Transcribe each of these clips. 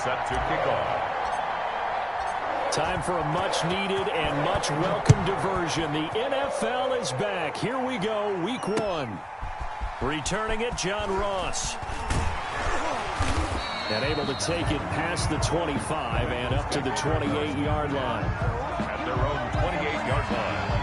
Set to kick off. Time for a much-needed and much-welcome diversion. The NFL is back. Here we go, Week 1. Returning it, John Ross. And able to take it past the 25 and up to the 28-yard line. At their own 28-yard line.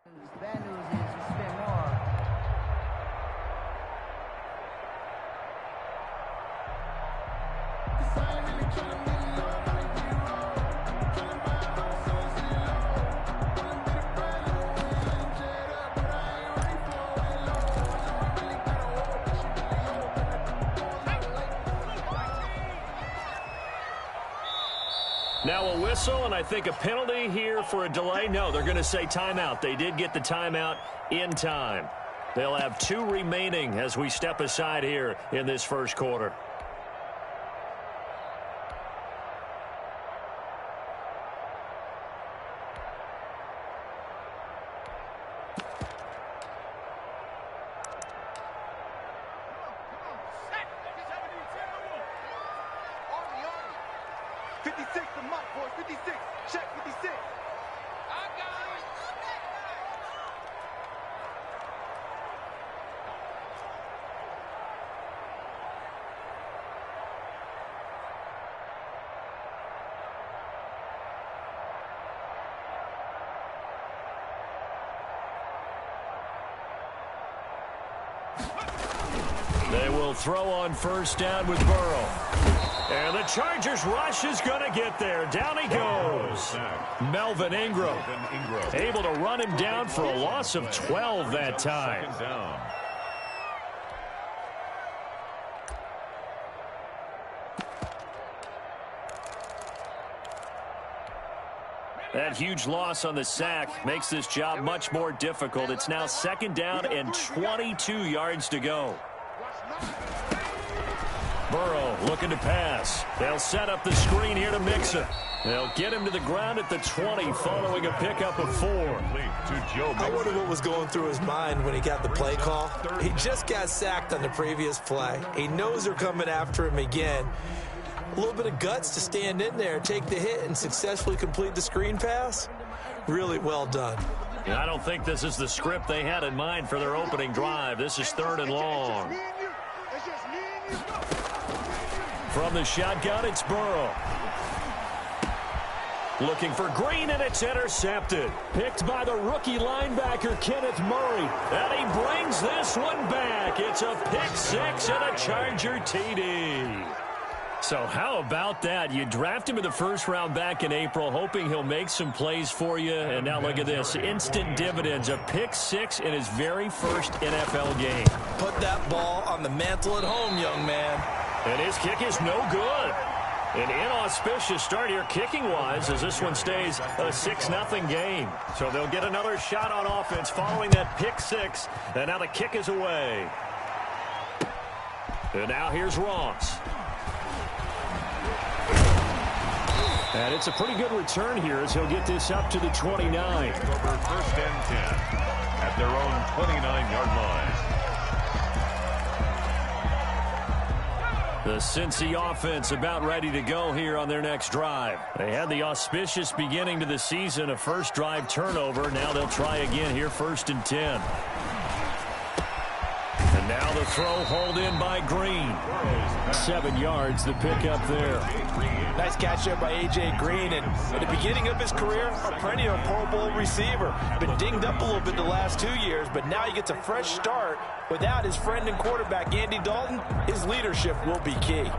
The bad news is you spend more. Now a whistle, and I think a penalty here for a delay. No, they're going to say timeout. They did get the timeout in time. They'll have 2 remaining as we step aside here in this first quarter. They will throw on first down with Burrow. And the Chargers rush is going to get there. Down he goes. Melvin Ingram. Able to run him down for a loss of 12 that time. That huge loss on the sack makes this job much more difficult. It's now second down and 22 yards to go. Burrow looking to pass. They'll set up the screen here to Mixon. They'll get him to the ground at the 20 following a pickup of 4. I wonder what was going through his mind when he got the play call. He just got sacked on the previous play. He knows they're coming after him again. A little bit of guts to stand in there, take the hit, and successfully complete the screen pass. Really well done. Yeah, I don't think this is the script they had in mind for their opening drive. This is 3rd and long. From the shotgun, it's Burrow. Looking for Green, and it's intercepted. Picked by the rookie linebacker, Kenneth Murray. And he brings this one back. It's a pick 6 and a Charger TD. So how about that? You draft him in the first round back in April, hoping he'll make some plays for you. And now look at this. Instant dividends. A pick 6 in his very first NFL game. Put that ball on the mantle at home, young man. And his kick is no good. An inauspicious start here kicking-wise as this one stays a 6-0 game. So they'll get another shot on offense following that pick 6. And now the kick is away. And now here's Ross. And it's a pretty good return here as he'll get this up to the 29. Over 1st and 10 at their own 29-yard line. The Cincy offense about ready to go here on their next drive. They had the auspicious beginning to the season, a first drive turnover. Now they'll try again here, 1st and 10. And now the throw hauled in by Green. 7 yards, the pickup there. Nice catch there by A.J. Green, and at the beginning of his career, a perennial Pro Bowl receiver. Been dinged up a little bit the last 2 years, but now he gets a fresh start. Without his friend and quarterback, Andy Dalton, his leadership will be key.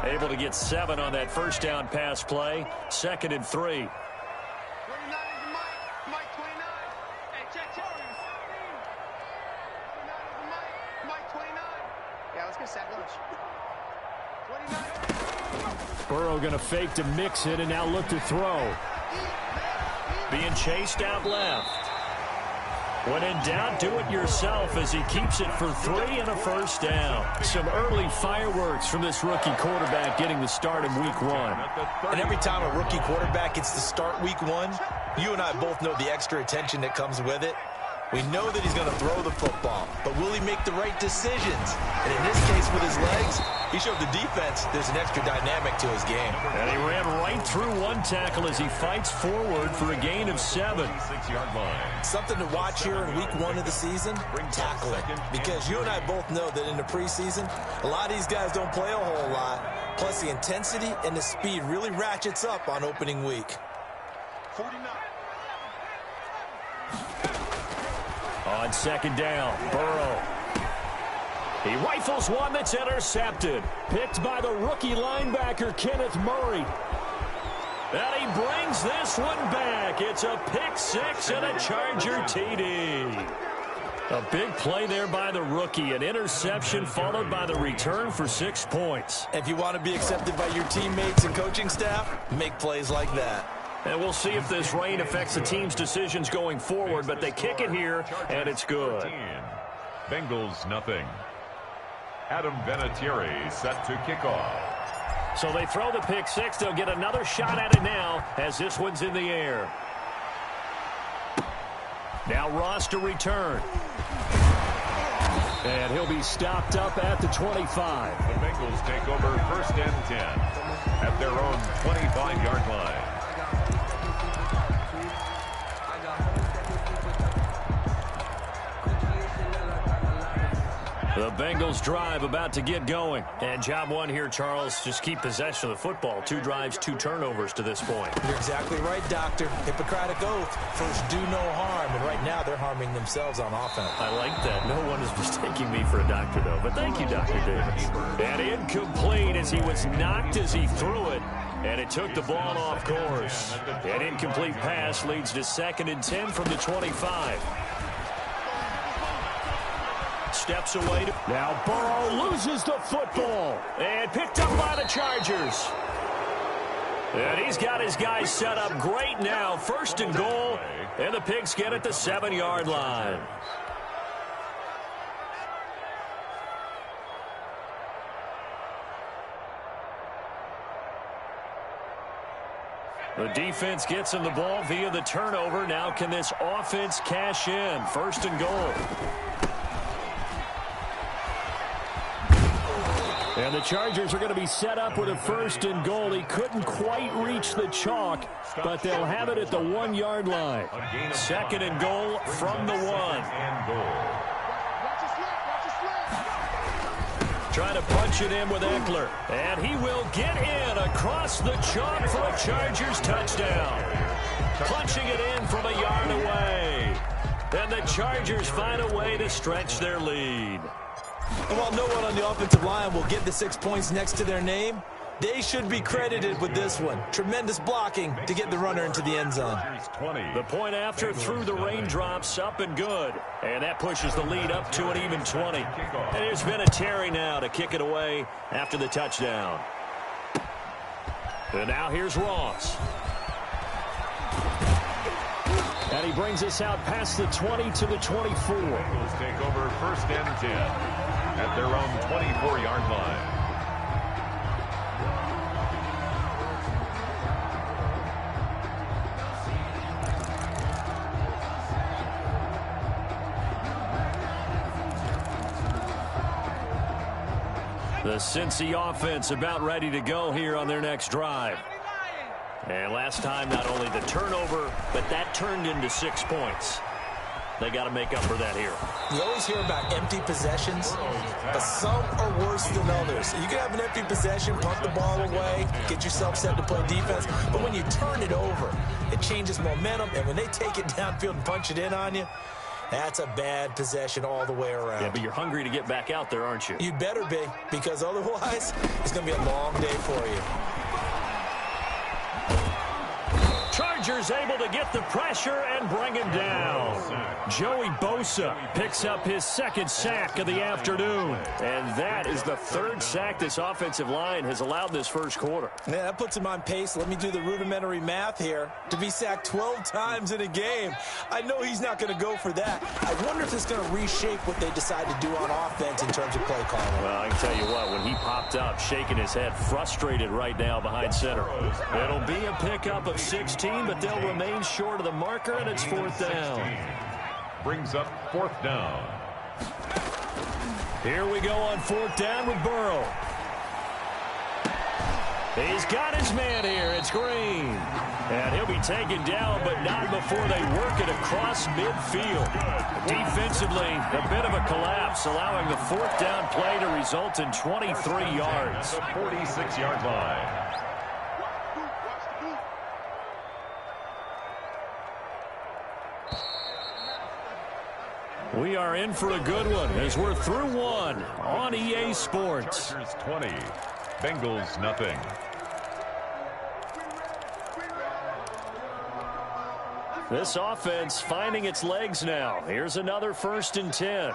Able to get 7 on that first down pass play. 2nd and 3. Burrow going to fake to mix it and now look to throw. Being chased out left. When in doubt, do it yourself as he keeps it for 3 and a first down. Some early fireworks from this rookie quarterback getting the start in week 1. And every time a rookie quarterback gets to start week 1, you and I both know the extra attention that comes with it. We know that he's going to throw the football, but will he make the right decisions? And in this case, with his legs, he showed the defense there's an extra dynamic to his game. And he ran right through one tackle as he fights forward for a gain of 7. Something to watch here in week 1 of the season, tackling. Because you and I both know that in the preseason, a lot of these guys don't play a whole lot. Plus, the intensity and the speed really ratchets up on opening week. 49. On 2nd down, Burrow. He rifles one that's intercepted. Picked by the rookie linebacker, Kenneth Murray. And he brings this one back. It's a pick 6 and a Charger TD. A big play there by the rookie. An interception followed by the return for 6 points. If you want to be accepted by your teammates and coaching staff, make plays like that. And we'll see if this rain affects the team's decisions going forward, but they kick it here, and it's good. Bengals nothing. Adam Vinatieri set to kick off. So they throw the pick 6. They'll get another shot at it now as this one's in the air. Now Ross to return. And he'll be stopped up at the 25. The Bengals take over 1st and 10 at their own 25-yard line. The Bengals drive about to get going. And job 1 here, Charles, just keep possession of the football. 2 drives, 2 turnovers to this point. You're exactly right, Doctor. Hippocratic oath. First, do no harm. And right now, they're harming themselves on offense. I like that. No one is mistaking me for a doctor, though. But thank you, Dr. Davis. And incomplete as he was knocked as he threw it. And it took the ball off course. An incomplete pass leads to 2nd and 10 from the 25. Steps away. Now Burrow loses the football. And picked up by the Chargers. And he's got his guys set up great now. 1st and goal. And the Pigs get at the 7-yard line. The defense gets him the ball via the turnover. Now can this offense cash in? 1st and goal. And the Chargers are going to be set up with a 1st and goal. He couldn't quite reach the chalk, but they'll have it at the 1-yard line. 2nd and goal from the 1. Trying to punch it in with Eckler. And he will get in across the chalk for a Chargers touchdown. Punching it in from a yard away. And the Chargers find a way to stretch their lead. And while no one on the offensive line will get the 6 points next to their name, they should be credited with this one. Tremendous blocking to get the runner into the end zone. The point after through the raindrops, up and good. And that pushes the lead up to an even 20. And there's been a Terry now to kick it away after the touchdown. And now here's Ross. And he brings us out past the 20 to the 24. Bengals take over 1st and 10 at their own 24-yard line. The Cincy offense about ready to go here on their next drive. And last time, not only the turnover, but that turned into 6 points. They got to make up for that here. You always hear about empty possessions, but some are worse than others. You can have an empty possession, punt the ball away, get yourself set to play defense, but when you turn it over, it changes momentum, and when they take it downfield and punch it in on you, that's a bad possession all the way around. Yeah, but you're hungry to get back out there, aren't you? You better be, because otherwise, it's going to be a long day for you. Chargers able to get the pressure and bring him down. Joey Bosa picks up his second sack of the afternoon. And that is the third sack this offensive line has allowed this first quarter. Yeah, that puts him on pace. Let me do the rudimentary math here. To be sacked 12 times in a game, I know he's not going to go for that. I wonder if it's going to reshape what they decide to do on offense in terms of play calling. Well, I can tell you what, when he popped up, shaking his head, frustrated right now behind center. It'll be a pickup of 16, but they'll remain short of the marker, and it's fourth down. Brings up fourth down. Here we go on fourth down with Burrow. He's got his man here. It's Green. And he'll be taken down, but not before they work it across midfield. Defensively, a bit of a collapse, allowing the fourth down play to result in 23 yards. The 46-yard line. We are in for a good one as we're through one on EA Sports. Chargers 20, Bengals nothing. This offense finding its legs now. Here's another 1st and 10.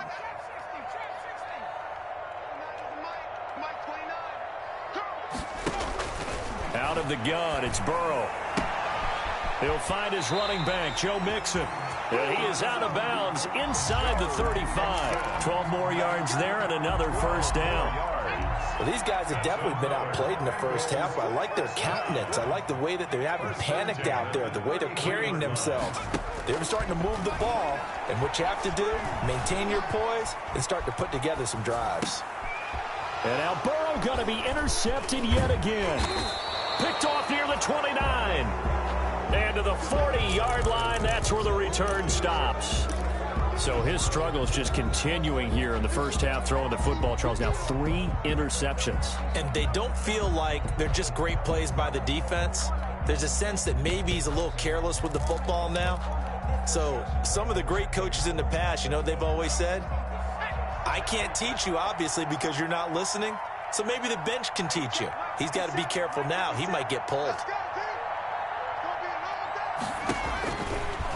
Out of the gun, it's Burrow. He'll find his running back, Joe Mixon. And he is out of bounds inside the 35. 12 more yards there and another first down. Well, these guys have definitely been outplayed in the first half. I like their countenance. I like the way that they haven't panicked out there, the way they're carrying themselves. They're starting to move the ball, and what you have to do, maintain your poise and start to put together some drives. And now Burrow going to be intercepted yet again. Picked off near the 29. And to the 40-yard line, that's where the return stops. So his struggle is just continuing here in the first half, throwing the football. Charles, now 3 interceptions. And they don't feel like they're just great plays by the defense. There's a sense that maybe he's a little careless with the football now. So some of the great coaches in the past, you know what they've always said? I can't teach you, obviously, because you're not listening. So maybe the bench can teach you. He's got to be careful now. He might get pulled.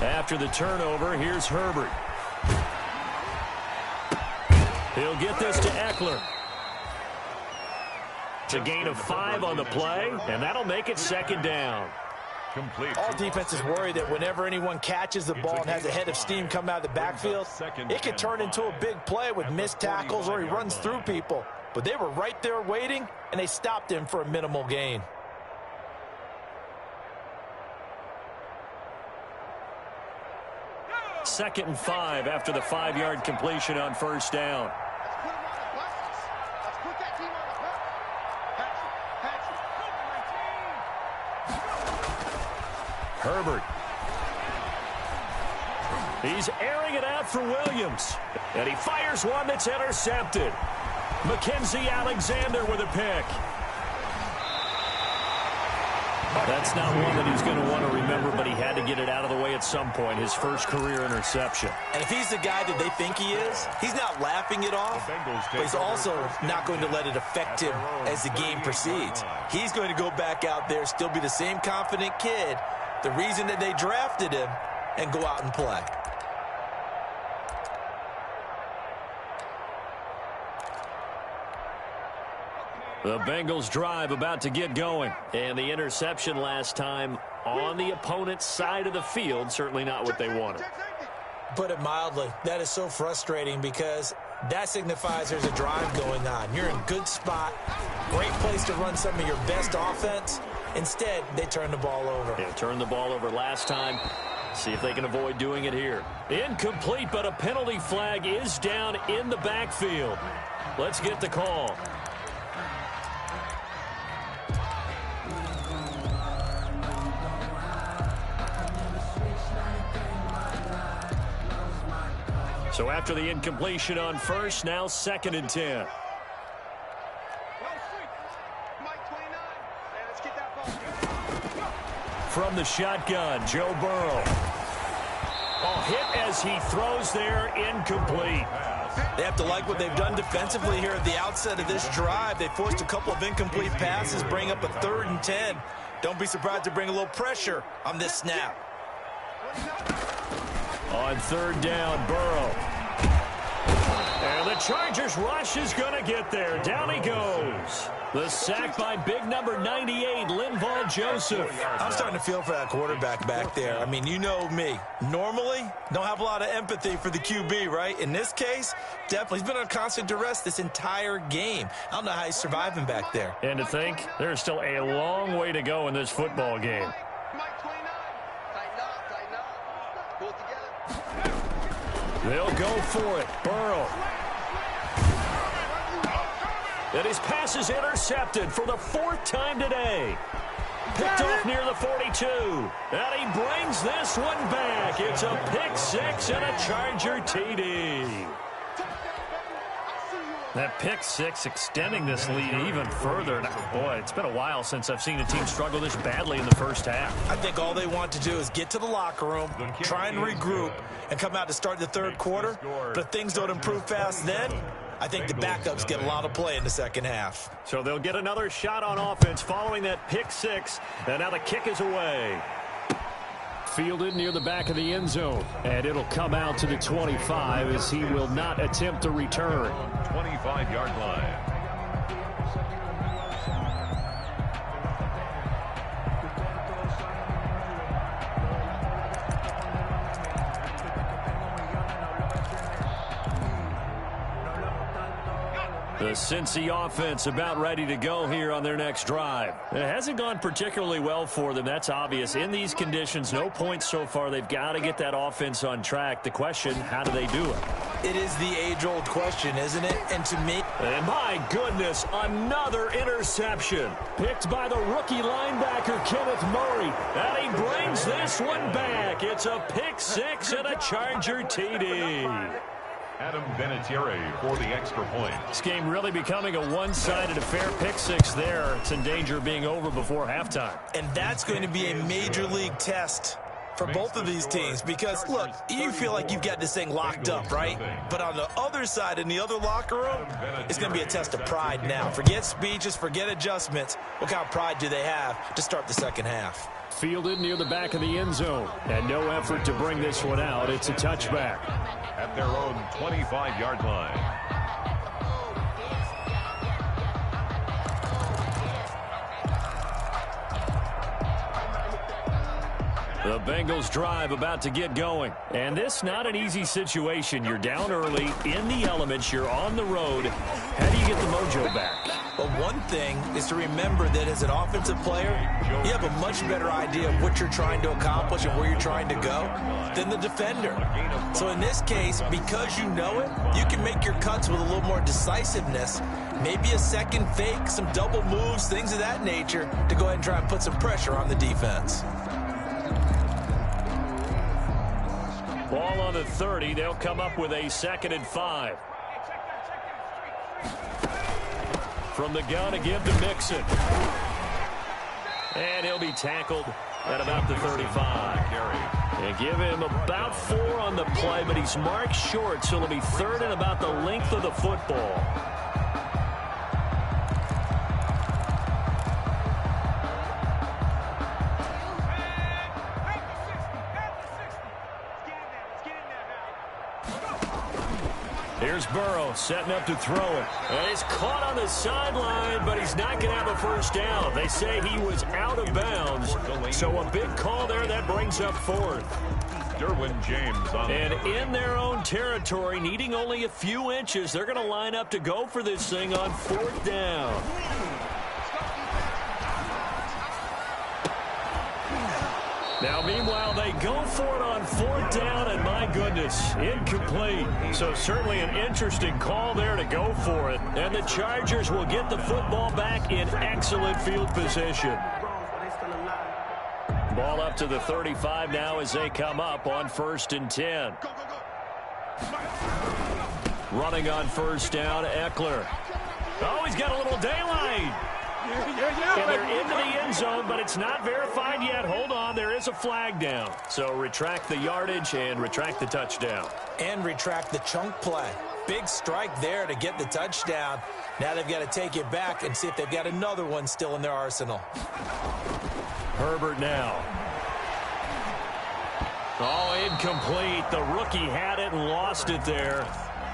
After the turnover, here's Herbert. He'll get this to Eckler. It's a gain of 5 on the play, and that'll make it 2nd down. Complete. All defenses worry that whenever anyone catches the ball and has a head of steam come out of the backfield, it could turn into a big play with missed tackles or he runs through people. But they were right there waiting, and they stopped him for a minimal gain. Second and 5 after the 5-yard completion on first down. Herbert. He's airing it out for Williams. And he fires one that's intercepted. Mackenzie Alexander with a pick. That's not one that he's going to want to remember, but he had to get it out of the way at some point, his first career interception. And if he's the guy that they think he is, he's not laughing it off, but he's also not going to let it affect him as the game proceeds. He's going to go back out there, still be the same confident kid, the reason that they drafted him, and go out and play. The Bengals drive about to get going. And the interception last time on the opponent's side of the field, certainly not what they wanted. Put it mildly, that is so frustrating because that signifies there's a drive going on. You're in a good spot, great place to run some of your best offense. Instead, they turn the ball over. Yeah, turned the ball over last time. See if they can avoid doing it here. Incomplete, but a penalty flag is down in the backfield. Let's get the call. So after the incompletion on first, now 2nd and 10. From the shotgun, Joe Burrow. Oh, hit as he throws there, incomplete. They have to like what they've done defensively here at the outset of this drive. They forced a couple of incomplete passes, bring up a 3rd and 10. Don't be surprised to bring a little pressure on this snap. On 3rd down, Burrow. And the Chargers rush is going to get there. Down he goes. The sack by big number 98, Linval Joseph. I'm starting to feel for that quarterback back there. I mean, you know me. Normally, don't have a lot of empathy for the QB, right? In this case, definitely. He's been on constant duress this entire game. I don't know how he's surviving back there. And to think, there's still a long way to go in this football game. They'll go for it. Burrow. And his pass is intercepted for the 4th time today. Picked off near the 42. And he brings this one back. It's a pick 6 and a Charger TD. That pick 6 extending this lead even further. Boy, it's been a while since I've seen a team struggle this badly in the first half. I think all they want to do is get to the locker room, try and regroup, and come out to start the 3rd quarter. But if things don't improve fast then, I think the backups get a lot of play in the 2nd half. So they'll get another shot on offense following that pick 6. And now the kick is away. Fielded near the back of the end zone. And it'll come out to the 25 as he will not attempt to return. 25-yard line. The Cincy offense about ready to go here on their next drive. It hasn't gone particularly well for them. That's obvious. In these conditions, no points so far. They've got to get that offense on track. The question, how do they do it? It is the age-old question, isn't it? And to me... And my goodness, another interception. Picked by the rookie linebacker, Kenneth Murray. And he brings this one back. It's a pick 6 and a Charger TD. Adam Vinatieri for the extra point. This game really becoming a one-sided affair. Pick 6 there. It's in danger of being over before halftime. And that's going to be a major league test for both of these teams because, look, you feel like you've got this thing locked up, right? But on the other side, in the other locker room, it's going to be a test of pride now. Forget speeches, forget adjustments. What kind of pride do they have to start the 2nd half? Fielded near the back of the end zone. And no effort to bring this one out. It's a touchback. At their own 25-yard line. The Bengals drive about to get going. And this not an easy situation. You're down early, in the elements, you're on the road. How do you get the mojo back? Well, one thing is to remember that as an offensive player, you have a much better idea of what you're trying to accomplish and where you're trying to go than the defender. So in this case, because you know it, you can make your cuts with a little more decisiveness. Maybe a second fake, some double moves, things of that nature to go ahead and try and put some pressure on the defense. Ball on the 30. They'll come up with a 2nd and 5. From the gun again to Mixon. And he'll be tackled at about the 35. And give him about 4 on the play, but he's marked short, so it'll be 3rd and about the length of the football. Here's Burrow setting up to throw it. And he's caught on the sideline, but he's not going to have a first down. They say he was out of bounds. So a big call there that brings up 4th. Derwin James on and in their own territory, needing only a few inches, they're going to line up to go for this thing on 4th down. Now, meanwhile, they go for it on 4th down, and my goodness, incomplete. So certainly an interesting call there to go for it. And the Chargers will get the football back in excellent field position. Ball up to the 35 now as they come up on 1st and 10. Running on first down, Eckler. Oh, he's got a little daylight. And they're into the end zone, but it's not verified yet. Hold on, there is a flag down. So retract the yardage and retract the touchdown. And retract the chunk play. Big strike there to get the touchdown. Now they've got to take it back and see if they've got another one still in their arsenal. Herbert now. Oh, incomplete. The rookie had it and lost it there.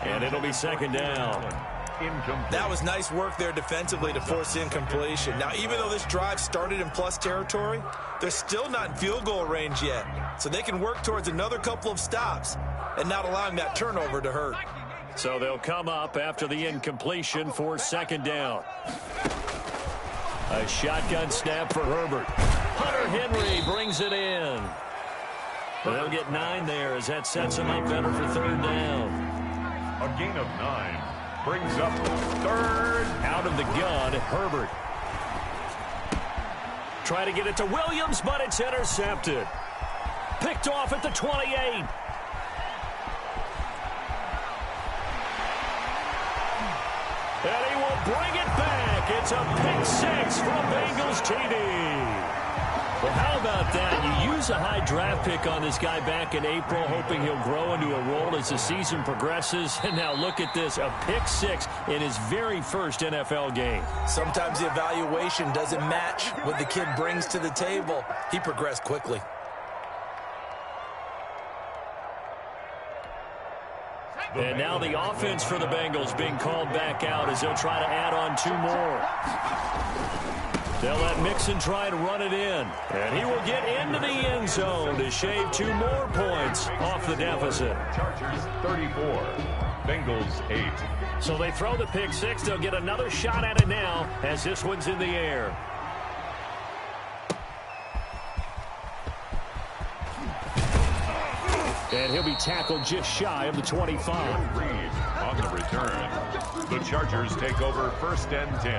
And it'll be second down. That was nice work there defensively to force incompletion. Now, even though this drive started in plus territory, they're still not in field goal range yet. So they can work towards another couple of stops and not allowing that turnover to hurt. So they'll come up after the incompletion for second down. A shotgun snap for Herbert. Hunter Henry brings it in. They'll get 9 there as that sets them up better for third down. A gain of 9 brings up third. Out of the gun, Herbert. Try to get it to Williams, but it's intercepted. Picked off at the 28. And he will bring it back. It's a pick 6 from Bengals TD. Well, how about that? You use a high draft pick on this guy back in April, hoping he'll grow into a role as the season progresses. And now look at this, a pick 6 in his very first NFL game. Sometimes the evaluation doesn't match what the kid brings to the table. He progressed quickly. And now the offense for the Bengals being called back out as they'll try to add on 2 more. They'll let Mixon try to run it in. And he will get into the end zone to shave 2 more points off the deficit. Chargers 34, Bengals 8. So they throw the pick 6. They'll get another shot at it now as this one's in the air. And he'll be tackled just shy of the 25. Reed on the return. The Chargers take over first and 10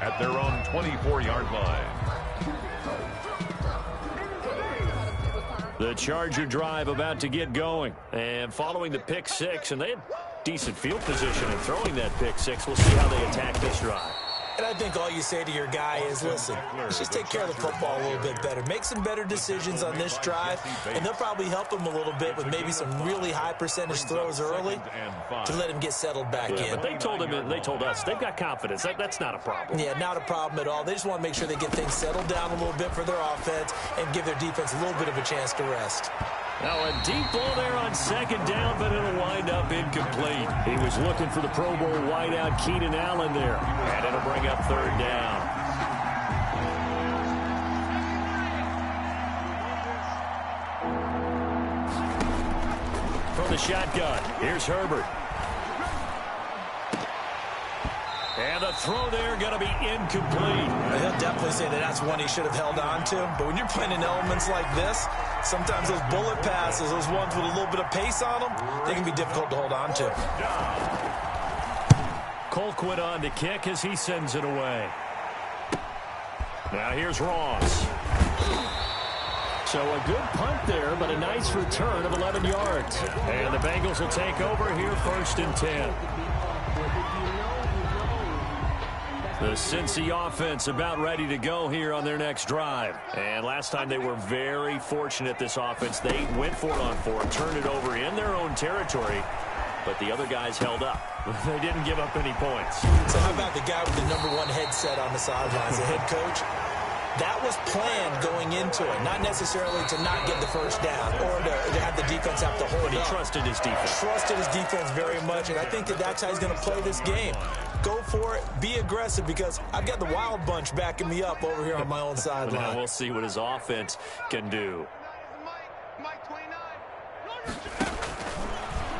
at their own 24-yard line. The Charger drive about to get going. And following the pick 6, and they had decent field position in throwing that pick 6. We'll see how they attack this drive. And I think all you say to your guy is, listen, let's just take care of the football a little bit better. Make some better decisions on this drive, and they'll probably help him a little bit with maybe some really high percentage throws early to let him get settled back in. But they told him, and they told us, they've got confidence. That's not a problem. Yeah, not a problem at all. They just want to make sure they get things settled down a little bit for their offense and give their defense a little bit of a chance to rest. Now a deep ball there on second down, but it'll wind up incomplete. He was looking for the Pro Bowl wideout Keenan Allen there, and it'll bring up third down. From the shotgun, here's Herbert. And the throw there going to be incomplete. He'll definitely say that that's one he should have held on to. But when you're playing in elements like this, sometimes those bullet passes, those ones with a little bit of pace on them, they can be difficult to hold on to. Colquitt on to kick as he sends it away. Now here's Ross. So a good punt there, but a nice return of 11 yards. And the Bengals will take over here first and 10. The Cincy offense about ready to go here on their next drive. And last time they were very fortunate, this offense. They went for it on 4, turned it over in their own territory, but the other guys held up. They didn't give up any points. So how about the guy with the #1 headset on the sidelines, the head coach? That was planned going into it, not necessarily to not get the first down or to have the defense have to hold But he up. trusted his defense. Trusted his defense very much, and I think that's how he's going to play this game. Go for it, be aggressive, because I've got the wild bunch backing me up over here on my own sideline. Now we'll see what his offense can do.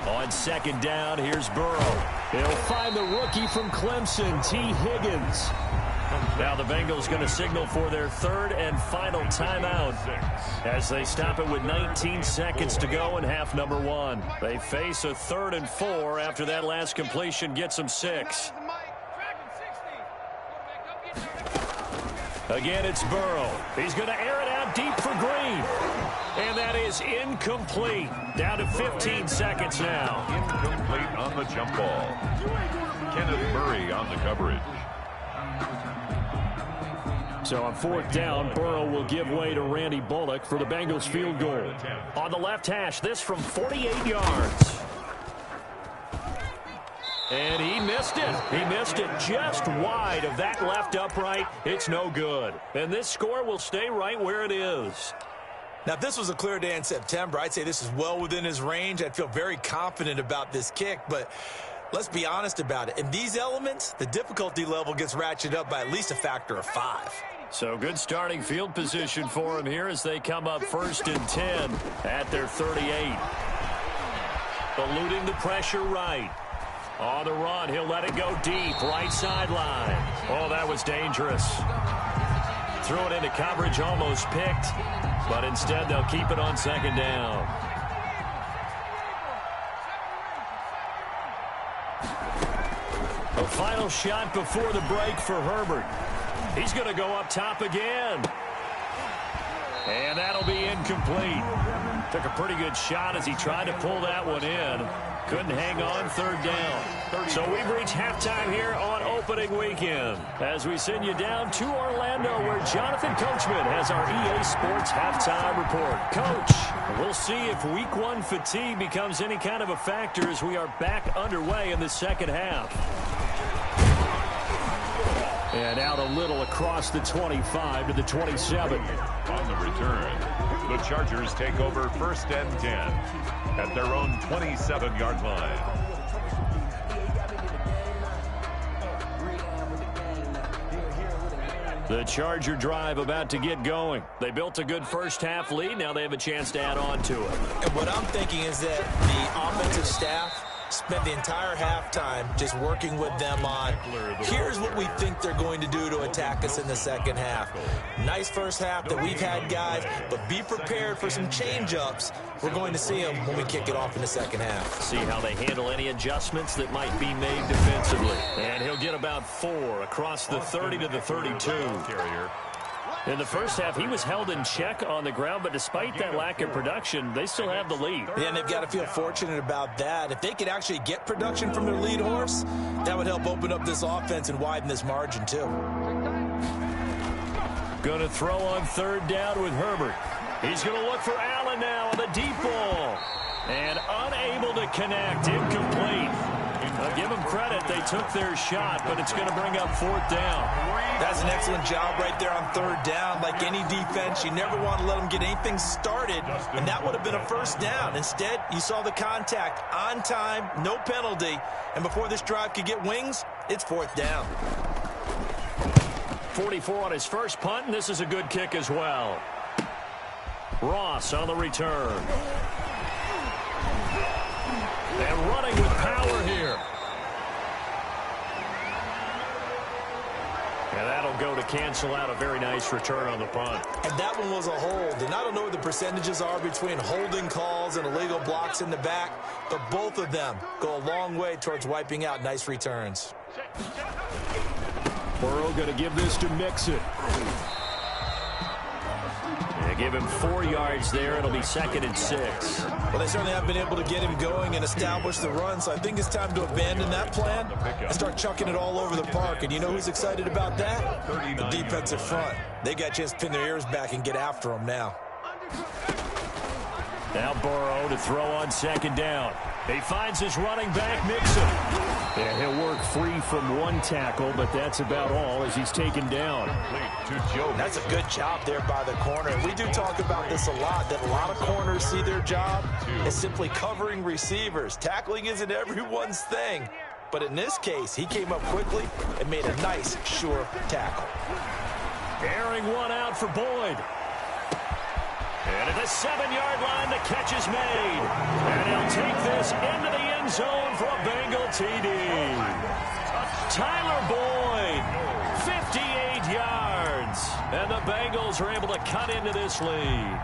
On second down, here's Burrow. He'll find the rookie from Clemson, T. Higgins. Now the Bengals going to signal for their third and final timeout as they stop it with 19 seconds to go in half number 1. They face a 3rd and 4 after that last completion gets them 6. Again, it's Burrow. He's going to air it out deep for Green. And that is incomplete. Down to 15 seconds now. Incomplete on the jump ball. Kenneth Murray on the coverage. So on fourth down, Burrow will give way to Randy Bullock for the Bengals field goal. On the left hash, this from 48 yards. And he missed it. He missed it just wide of that left upright. It's no good. And this score will stay right where it is. Now, if this was a clear day in September, I'd say this is well within his range. I'd feel very confident about this kick, but let's be honest about it. In these elements, the difficulty level gets ratcheted up by at least a factor of 5. So good starting field position for him here as they come up 1st and 10 at their 38. Eluding the pressure right. On the run, he'll let it go deep, right sideline. Oh, that was dangerous. Threw it into coverage, almost picked, but instead they'll keep it on 2nd down. A final shot before the break for Herbert. He's going to go up top again. And that'll be incomplete. Took a pretty good shot as he tried to pull that one in. Couldn't hang on 3rd down. So we've reached halftime here on opening weekend. As we send you down to Orlando where Jonathan Coachman has our EA Sports halftime report. Coach, we'll see if week 1 fatigue becomes any kind of a factor as we are back underway in the second half. And out a little across the 25 to the 27. On the return, the Chargers take over 1st and 10 at their own 27-yard line. The Charger drive about to get going. They built a good first half lead. Now they have a chance to add on to it. And what I'm thinking is that the offensive staff spent the entire halftime just working with them on, here's what we think they're going to do to attack us in the second half. Nice first half that we've had, guys, but be prepared for some change-ups. We're going to see them when we kick it off in the second half. See how they handle any adjustments that might be made defensively. And he'll get about 4 across the 30 to the 32. In the first half, he was held in check on the ground, but despite that lack of production, they still have the lead. Yeah, and they've got to feel fortunate about that. If they could actually get production from their lead horse, that would help open up this offense and widen this margin, too. Going to throw on 3rd down with Herbert. He's going to look for Allen now on the deep ball. And unable to connect, incomplete. I'll give them credit. They took their shot, but it's going to bring up 4th down. That's an excellent job right there on 3rd down. Like any defense, you never want to let them get anything started, and that would have been a 1st down. Instead, you saw the contact on time, no penalty, and before this drive could get wings, it's 4th down. 44 on his first punt, and this is a good kick as well. Ross on the return. And running with power here. And that'll go to cancel out a very nice return on the punt. And that one was a hold. And I don't know what the percentages are between holding calls and illegal blocks in the back, but both of them go a long way towards wiping out nice returns. Burrow going to give this to Mixon. Give him 4 yards there. It'll be 2nd and 6. Well, they certainly have been able to get him going and establish the run, so I think it's time to abandon that plan and start chucking it all over the park. And you know who's excited about that? The defensive front. They got a chance to pin their ears back and get after him now. Now Burrow to throw on 2nd down. He finds his running back, Mixon. Yeah, he'll work free from 1 tackle, but that's about all as he's taken down. That's a good job there by the corner. We do talk about this a lot, that a lot of corners see their job as simply covering receivers. Tackling isn't everyone's thing. But in this case, he came up quickly and made a nice, sure tackle. Airing one out for Boyd. And at the 7-yard line, the catch is made. And he'll take this into the end zone for a Bengal TD. Tyler Boyd, 58 yards. And the Bengals are able to cut into this lead.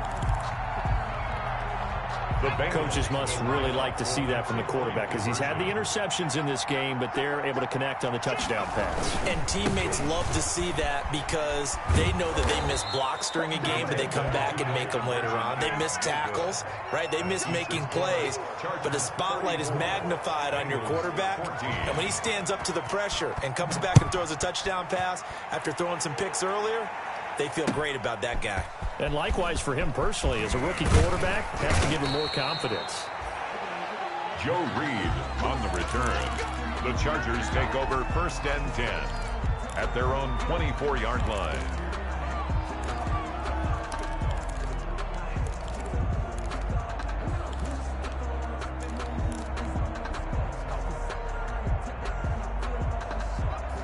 Coaches must really like to see that from the quarterback because he's had the interceptions in this game, but they're able to connect on the touchdown pass. And teammates love to see that because they know that they miss blocks during a game, but they come back and make them later on. They miss tackles, right? They miss making plays, but the spotlight is magnified on your quarterback. And when he stands up to the pressure and comes back and throws a touchdown pass after throwing some picks earlier, they feel great about that guy. And likewise for him personally, as a rookie quarterback, has to give him more confidence. Joe Reed on the return. The Chargers take over 1st and 10 at their own 24-yard line.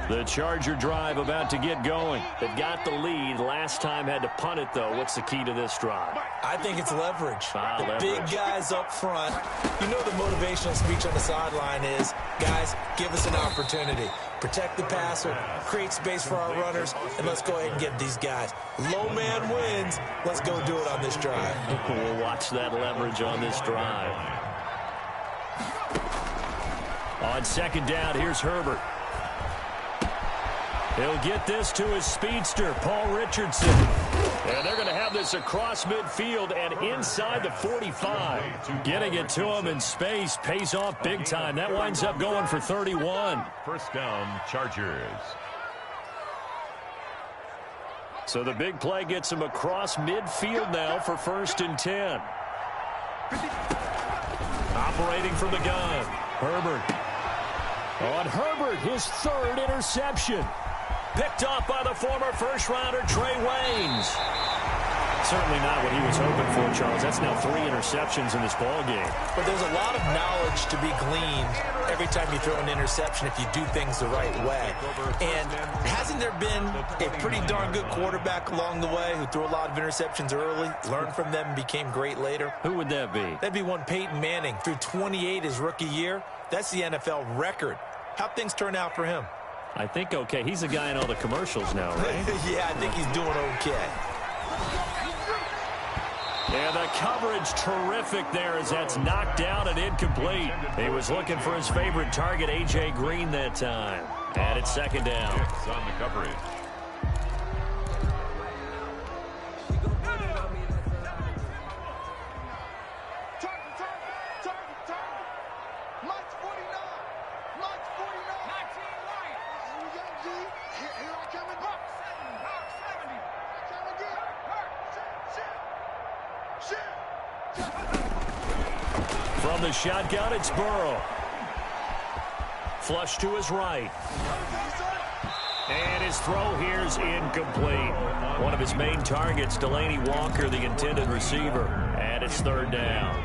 The Charger drive about to get going. They've got the lead. Last time had to punt it, though. What's the key to this drive? I think it's leverage. Leverage. Big guys up front. You know the motivational speech on the sideline is, guys, give us an opportunity. Protect the passer, create space for our runners, and let's go ahead and get these guys. Low man wins. Let's go do it on this drive. We'll watch that leverage on this drive. On 2nd down, here's Herbert. He'll get this to his speedster, Paul Richardson. And they're going to have this across midfield and inside the 45. Getting it to him in space pays off big time. That winds up going for 31. 1st down, Chargers. So the big play gets him across midfield now for 1st and 10. Operating from the gun, Herbert. On Herbert, his 3rd interception. Picked off by the former first-rounder Trey Waynes. Certainly not what he was hoping for, Charles. That's now 3 interceptions in this ballgame. But there's a lot of knowledge to be gleaned every time you throw an interception if you do things the right way. And hasn't there been a pretty darn good quarterback along the way who threw a lot of interceptions early, learned from them, and became great later? Who would that be? That'd be one Peyton Manning. Threw 28 his rookie year. That's the NFL record. How'd things turn out for him? I think okay. He's the guy in all the commercials now, right? Yeah, I think he's doing okay. Yeah, the coverage terrific there as that's knocked down and incomplete. He was looking for his favorite target, A.J. Green, that time. And it's 2nd down. On the coverage. From the shotgun, it's Burrow. Flush to his right. And his throw here's incomplete. One of his main targets, Delaney Walker, the intended receiver. And it's 3rd down.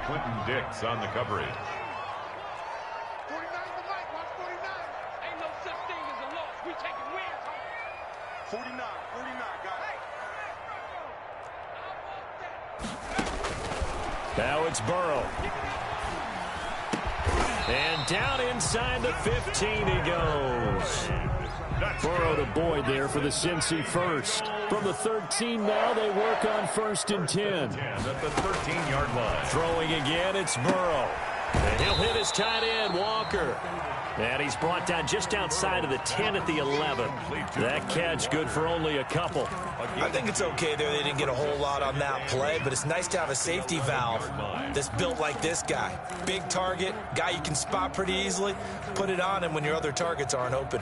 Clinton Dix on the coverage. 49 the mic, watch 49. Ain't no such thing as a loss. We taking wins home. 49, got it. Now it's Burrow. And down inside the 15 he goes. Burrow to Boyd there for the Cincy first. From the 13 now, they work on 1st and 10. At the 13-yard line. Throwing again, it's Burrow. And he'll hit his tight end, Walker. And he's brought down just outside of the 10 at the 11. That catch good for only a couple. I think it's okay there. They didn't get a whole lot on that play, but it's nice to have a safety valve that's built like this guy. Big target, guy you can spot pretty easily. Put it on him when your other targets aren't open.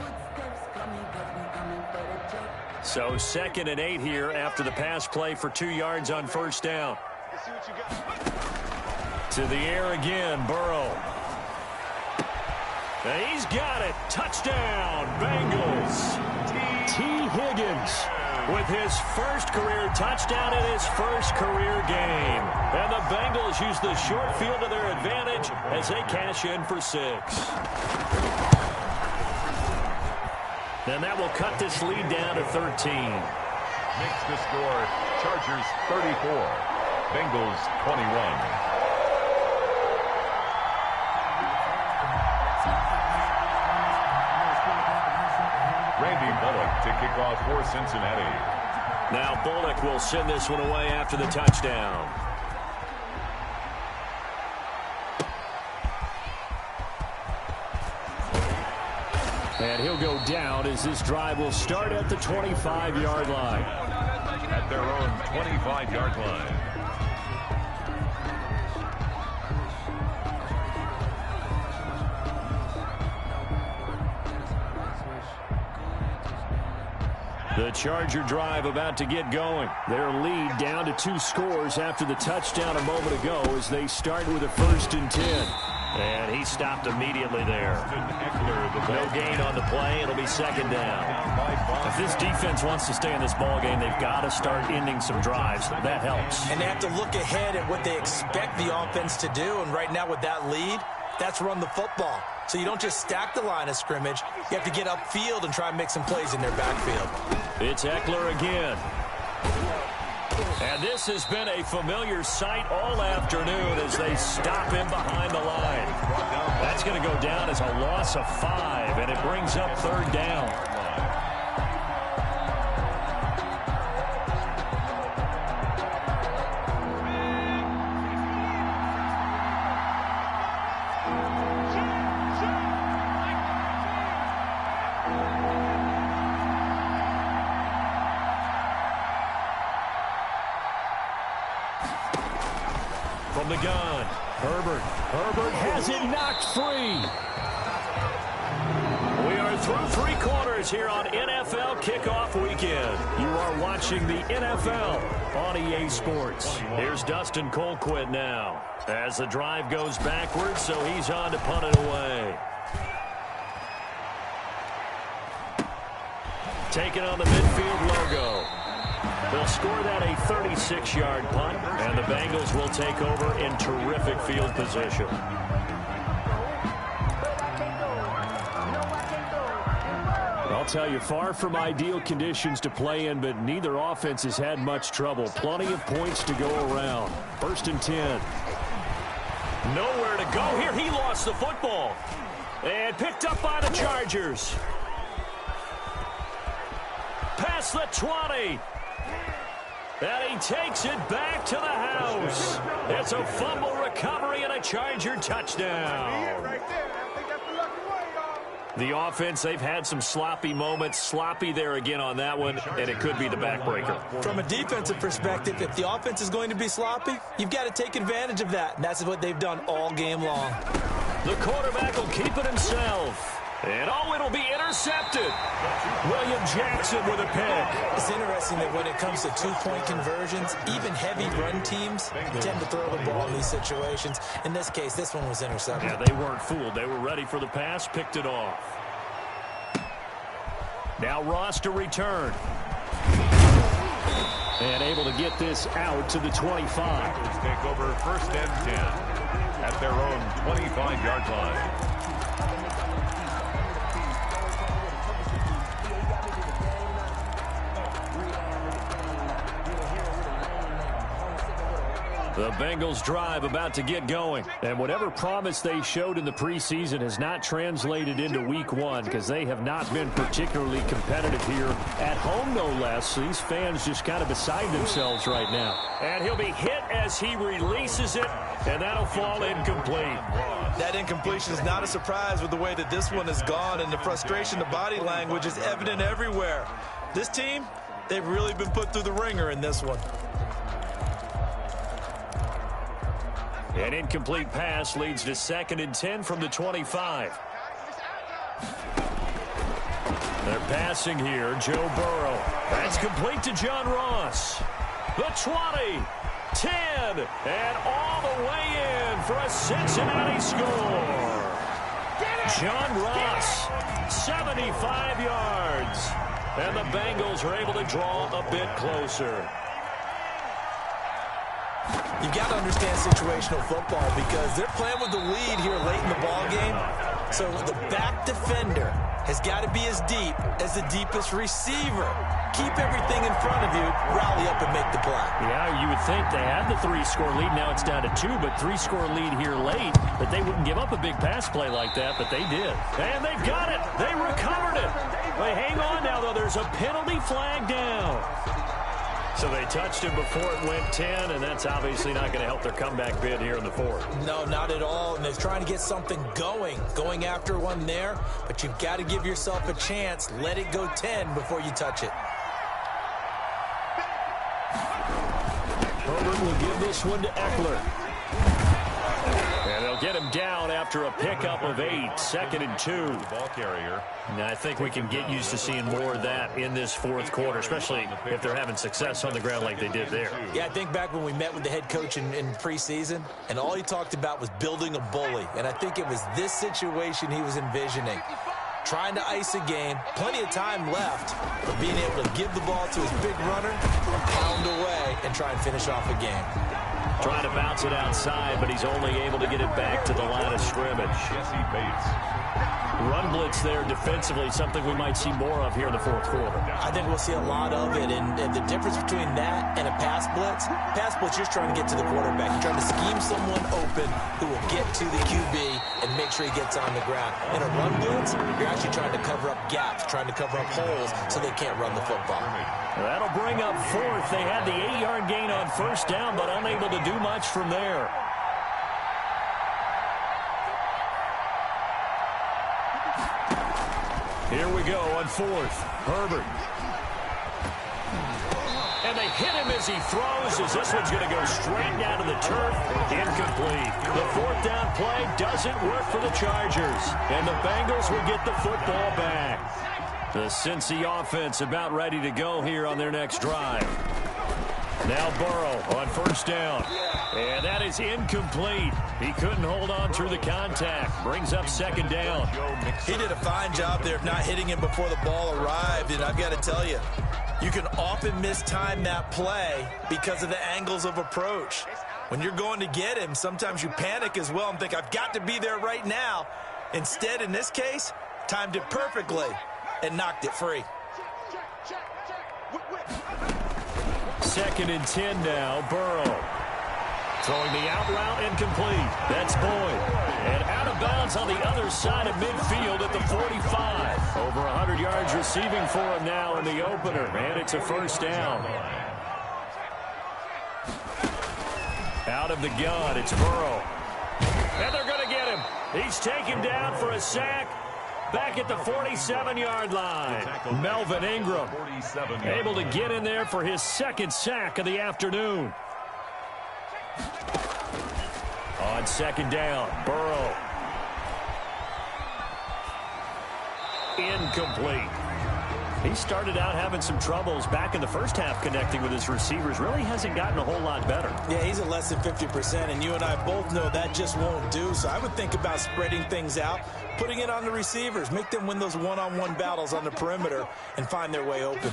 So 2nd and 8 here after the pass play for 2 yards on 1st down. To the air again, Burrow. And he's got it. Touchdown, Bengals. T. Higgins with his first career touchdown in his first career game. And the Bengals use the short field to their advantage as they cash in for 6. And that will cut this lead down to 13. Makes the score Chargers 34, Bengals 21. Randy Bullock to kick off for Cincinnati. Now Bullock will send this one away after the touchdown. And he'll go down as this drive will start at the 25-yard line. At their own 25-yard line. The Charger drive about to get going. Their lead down to 2 scores after the touchdown a moment ago as they start with a 1st and 10. And he stopped immediately there. No gain on the play. It'll be 2nd down. If this defense wants to stay in this ball game, they've got to start ending some drives. That helps. And they have to look ahead at what they expect the offense to do. And right now with that lead, that's run the football. So you don't just stack the line of scrimmage. You have to get upfield and try and make some plays in their backfield. It's Eckler again. And this has been a familiar sight all afternoon as they stop him behind the line. That's going to go down as a loss of 5, and it brings up 3rd down. From the gun, Herbert has it knocked free. We are through 3 quarters here on NFL Kickoff Weekend. You are watching the NFL on EA Sports. Here's Dustin Colquitt now as the drive goes backwards, so he's on to punt it away. Taking on the midfield logo. They'll score that a 36-yard punt, and the Bengals will take over in terrific field position. I'll tell you, far from ideal conditions to play in, but neither offense has had much trouble. Plenty of points to go around. 1st and 10. Nowhere to go here. He lost the football. And picked up by the Chargers. Past the 20. And he takes it back to the house. It's a fumble recovery and a Charger touchdown. The offense, they've had some sloppy moments. Sloppy there again on that one, and it could be the backbreaker. From a defensive perspective, if the offense is going to be sloppy, you've got to take advantage of that. And that's what they've done all game long. The quarterback will keep it himself. And it'll be intercepted. William Jackson with a pick. It's interesting that when it comes to 2-point conversions, even heavy run teams tend to throw the ball in these situations. In this case, this one was intercepted. Yeah, they weren't fooled. They were ready for the pass, picked it off. Now Ross to return. And able to get this out to the 25. Take over 1st and 10 at their own 25-yard line. The Bengals drive about to get going. And whatever promise they showed in the preseason has not translated into week 1 because they have not been particularly competitive here at home, no less. These fans just kind of beside themselves right now. And he'll be hit as he releases it, and that'll fall incomplete. That incompletion is not a surprise with the way that this one has gone, and the frustration, the body language is evident everywhere. This team, they've really been put through the ringer in this one. An incomplete pass leads to 2nd and 10 from the 25. They're passing here. Joe Burrow. That's complete to John Ross. The 20, 10, and all the way in for a Cincinnati score. John Ross, 75 yards. And the Bengals are able to draw a bit closer. You've got to understand situational football because they're playing with the lead here late in the ball game. So the back defender has got to be as deep as the deepest receiver. Keep everything in front of you, rally up and make the play. Yeah, you would think they had the 3-score lead. Now it's down to 2, but 3-score lead here late. But they wouldn't give up a big pass play like that, but they did. And they've got it. They recovered it. But hang on now, though. There's a penalty flag down. So they touched him before it went 10, and that's obviously not going to help their comeback bid here in the fourth. No, not at all. And they're trying to get something going after one there. But you've got to give yourself a chance. Let it go 10 before you touch it. Herbert will give this one to Eckler. And they'll get him down after a pickup of 8, 2nd and 2. Ball carrier. And I think we can get used to seeing more of that in this fourth quarter, especially if they're having success on the ground like they did there. Yeah, I think back when we met with the head coach in preseason, and all he talked about was building a bully. And I think it was this situation he was envisioning. Trying to ice a game, plenty of time left, but being able to give the ball to his big runner, pound away, and try and finish off a game. Trying to bounce it outside, but he's only able to get it back to the line of scrimmage. Jesse Bates. Run blitz there defensively, something we might see more of here in the fourth quarter. I think we'll see a lot of it, and the difference between that and a pass blitz, you're trying to get to the quarterback. You're trying to scheme someone open who will get to the QB and make sure he gets on the ground. In a run blitz, you're actually trying to cover up gaps, trying to cover up holes so they can't run the football. That'll bring up fourth. They had the 8-yard gain on first down, but unable to do much from there. Here we go on fourth. Herbert. And they hit him as he throws, as this one's going to go straight down to the turf. Incomplete. The fourth down play doesn't work for the Chargers. And the Bengals will get the football back. The Cincy offense about ready to go here on their next drive. Now Burrow on first down. And that is incomplete. He couldn't hold on through the contact. Brings up second down. He did a fine job there of not hitting him before the ball arrived. And I've got to tell you, you can often mistime that play because of the angles of approach. When you're going to get him, sometimes you panic as well and think, I've got to be there right now. Instead, in this case, timed it perfectly and knocked it free. 2nd and 10 now, Burrow. Throwing the out route incomplete. That's Boyd. And out of bounds on the other side of midfield at the 45. Over 100 yards receiving for him now in the opener. And it's a first down. Out of the gun, it's Burrow. And they're going to get him. He's taken down for a sack. Back at the 47-yard line. Melvin Ingram able to get in there for his second sack of the afternoon. On second down, Burrow. Incomplete. He started out having some troubles back in the first half connecting with his receivers. Really hasn't gotten a whole lot better. Yeah, he's at less than 50%, and you and I both know that just won't do. So I would think about spreading things out, putting it on the receivers, make them win those one-on-one battles on the perimeter and find their way open.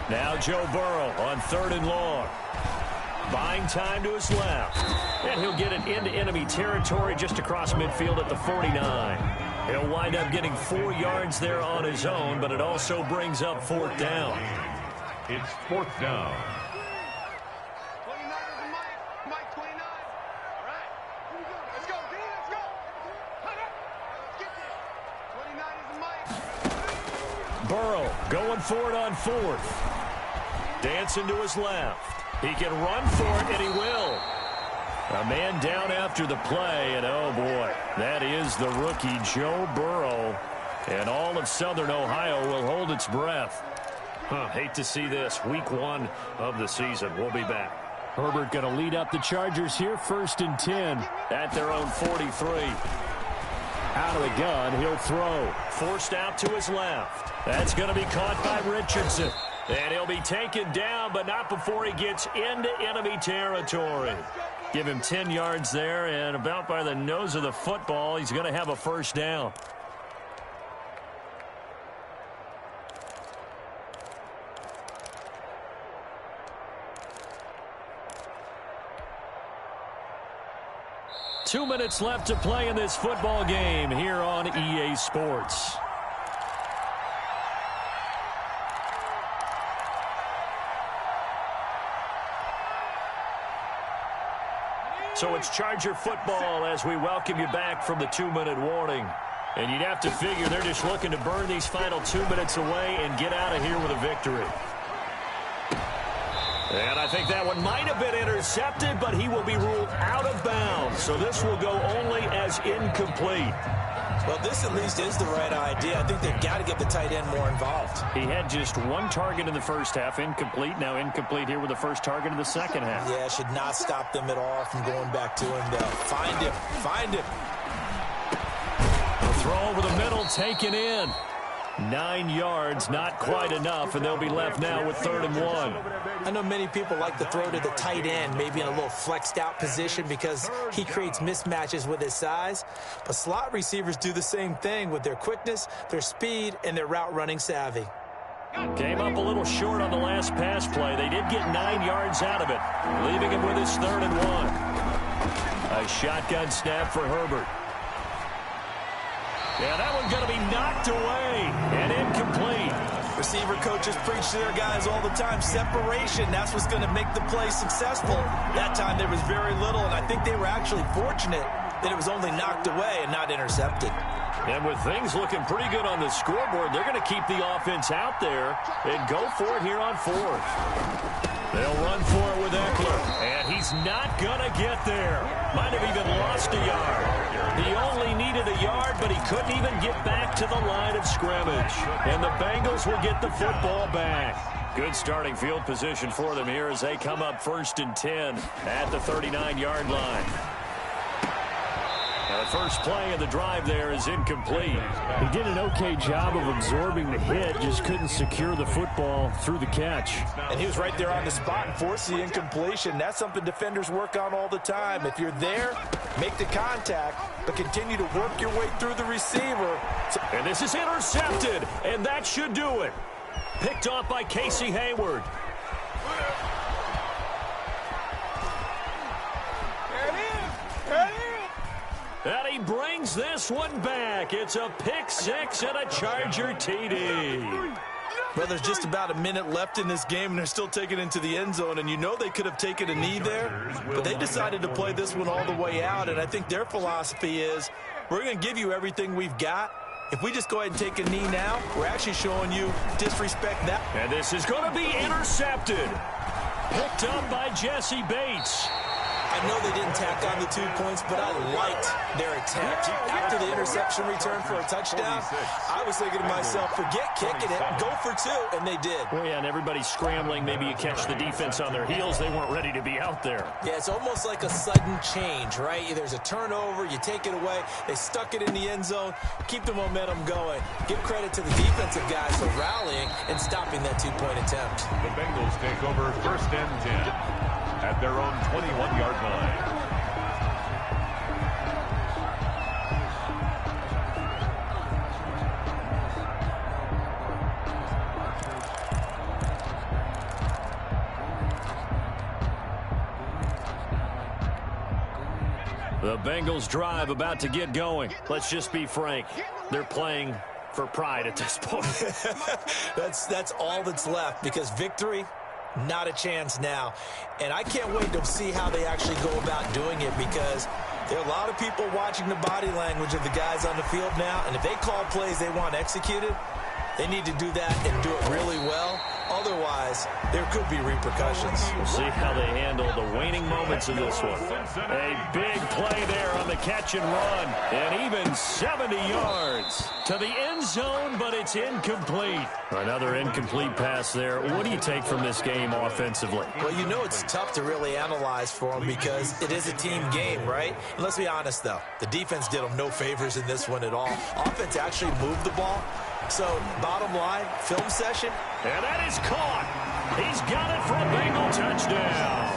Now Joe Burrow on 3rd and long. Buying time to his left. And he'll get it into enemy territory just across midfield at the 49. He'll wind up getting 4 yards there on his own, but it also brings up 4th down. It's 4th down. 29 is the Mike 29. All right. Here we go. Let's go, D. Let's go. Let's get there. 29 is the Mike. Burrow going for it on 4th. Dancing to his left. He can run for it, and he will. A man down after the play, and oh boy, that is the rookie Joe Burrow. And all of Southern Ohio will hold its breath. Hate to see this. Week 1 of the season. We'll be back. Herbert going to lead up the Chargers here, 1st and 10 at their own 43. Out of the gun, he'll throw. Forced out to his left. That's going to be caught by Richardson. And he'll be taken down, but not before he gets into enemy territory. Give him 10 yards there, and about by the nose of the football, he's going to have a first down. Two minutes left to play in this football game here on EA Sports. So it's Charger football as we welcome you back from the 2-minute warning. And you'd have to figure they're just looking to burn these final 2 minutes away and get out of here with a victory. And I think that one might have been intercepted, but he will be ruled out of bounds. So this will go only as incomplete. Well, this at least is the right idea. I think they've got to get the tight end more involved. He had just one target in the first half, incomplete. Now incomplete here with the first target in the second half. Yeah, should not stop them at all from going back to him, though. Find him. Find him. The throw over the middle, taken in. 9 yards, not quite enough, and they'll be left now with 3rd and 1. I know many people like to throw to the tight end, maybe in a little flexed out position because he creates mismatches with his size. But slot receivers do the same thing with their quickness, their speed, and their route running savvy. Came up a little short on the last pass play. They did get 9 yards out of it, leaving him with his 3rd and 1. A shotgun snap for Herbert. Yeah, that one's going to be knocked away and incomplete. Receiver coaches preach to their guys all the time. Separation, that's what's going to make the play successful. That time there was very little, and I think they were actually fortunate that it was only knocked away and not intercepted. And with things looking pretty good on the scoreboard, they're going to keep the offense out there and go for it here on 4th. They'll run for it with Eckler, and he's not going to get there. Might have even lost a yard. He only needed a yard, but he couldn't even get back to the line of scrimmage. And the Bengals will get the football back. Good starting field position for them here as they come up 1st and 10 at the 39-yard line. Now the first play of the drive there is incomplete. He did an okay job of absorbing the hit, just couldn't secure the football through the catch. And he was right there on the spot and forced the incompletion. That's something defenders work on all the time. If you're there, make the contact, but continue to work your way through the receiver. And this is intercepted, and that should do it. Picked off by Casey Hayward. And he brings this one back. It's a pick 6 and a Charger TD. Well, there's just about a minute left in this game, and they're still taking it into the end zone. And you know they could have taken a knee there, but they decided to play this one all the way out. And I think their philosophy is, we're going to give you everything we've got. If we just go ahead and take a knee now, we're actually showing you disrespect that. And this is going to be intercepted. Picked up by Jesse Bates. I know they didn't tack on the 2 points, but I liked their attempt. After the interception return for a touchdown, I was thinking to myself, forget kicking it, go for 2, and they did. Well, yeah, and everybody's scrambling. Maybe you catch the defense on their heels. They weren't ready to be out there. Yeah, it's almost like a sudden change, right? There's a turnover, you take it away, they stuck it in the end zone, keep the momentum going. Give credit to the defensive guys for rallying and stopping that 2-point attempt. The Bengals take over 1st and 10. At their own 21-yard line. The Bengals drive about to get going. Let's just be frank. They're playing for pride at this point. That's all that's left, because victory, not a chance now. And I can't wait to see how they actually go about doing it, because there are a lot of people watching the body language of the guys on the field now, and if they call plays they want executed, they need to do that and do it really well. Otherwise, there could be repercussions. We'll see how they handle the waning moments of this one. A big play there on the catch and run, and even 70 yards to the end zone, but it's incomplete. Another incomplete pass there. What do you take from this game offensively? Well, you know it's tough to really analyze for them because it is a team game, right? And let's be honest, though. The defense did them no favors in this one at all. Offense actually moved the ball. So, bottom line, film session. And that is caught. He's got it for a Bengal touchdown.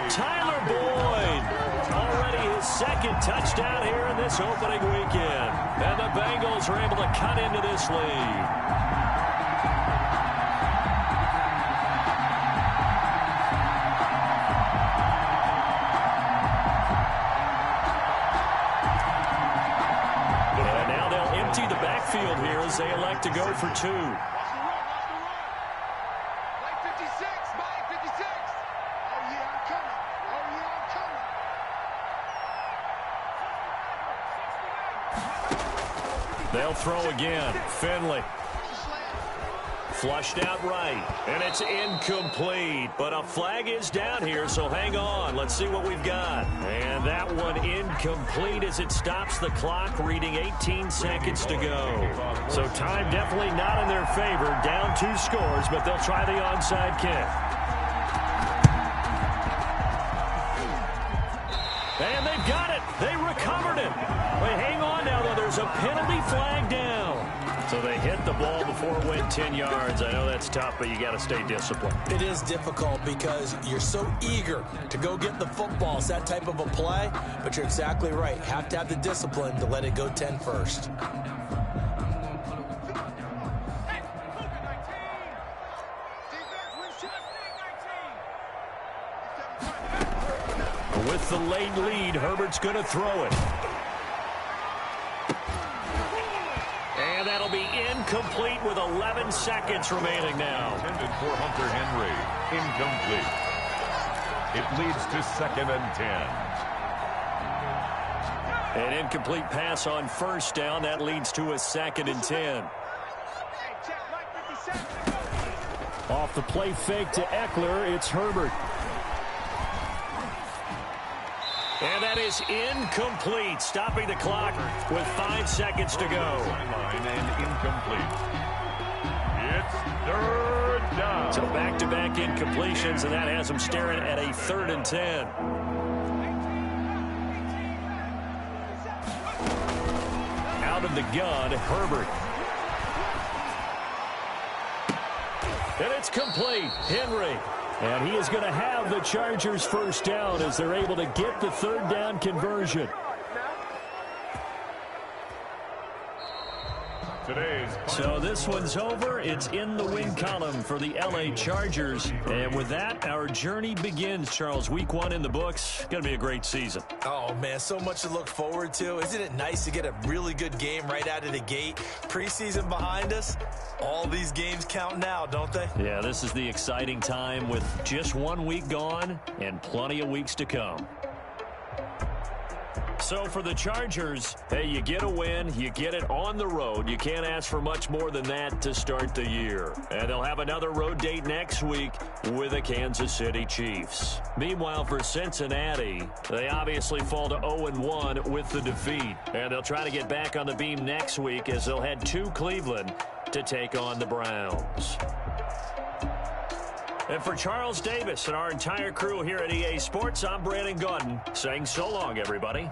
Tyler Boyd. Already his 2nd touchdown here in this opening weekend. And the Bengals are able to cut into this lead. Field here as they elect to go for 2. Mike 56, Mike 56. Oh, yeah, I'm coming. Oh, yeah, I'm coming. They'll throw again. Finley. Flushed out right, and it's incomplete. But a flag is down here, so hang on. Let's see what we've got. And that one incomplete as it stops the clock, reading 18 seconds to go. So time definitely not in their favor. Down 2 scores, but they'll try the onside kick. And they've got it. They recovered it. Wait, hang on now, though. There's a penalty flag down. So they hit the ball before it went 10 yards. I know that's tough, but you got to stay disciplined. It is difficult because you're so eager to go get the football. It's that type of a play, but you're exactly right. Have to have the discipline to let it go 10 first. With the late lead, Herbert's going to throw it. And that'll be incomplete with 11 seconds remaining now. Intended for Hunter Henry. Incomplete. It leads to 2nd and 10. An incomplete pass on first down. That leads to a 2nd and 10. Off the play fake to Eckler, it's Herbert. And that is incomplete, stopping the clock with 5 seconds to go. Sideline and incomplete. It's 3rd down. So back-to-back incompletions, and that has them staring at a 3rd and 10. Out of the gun, Herbert. And it's complete. Henry. And he is going to have the Chargers first down as they're able to get the 3rd down conversion. So this one's over. It's in the win column for the L.A. Chargers. And with that, our journey begins, Charles. Week 1 in the books. Going to be a great season. Oh, man, so much to look forward to. Isn't it nice to get a really good game right out of the gate? Preseason behind us. All these games count now, don't they? Yeah, this is the exciting time with just 1 week gone and plenty of weeks to come. So for the Chargers, hey, you get a win, you get it on the road. You can't ask for much more than that to start the year. And they'll have another road date next week with the Kansas City Chiefs. Meanwhile, for Cincinnati, they obviously fall to 0-1 with the defeat. And they'll try to get back on the beam next week as they'll head to Cleveland to take on the Browns. And for Charles Davis and our entire crew here at EA Sports, I'm Brandon Gaudin saying so long, everybody.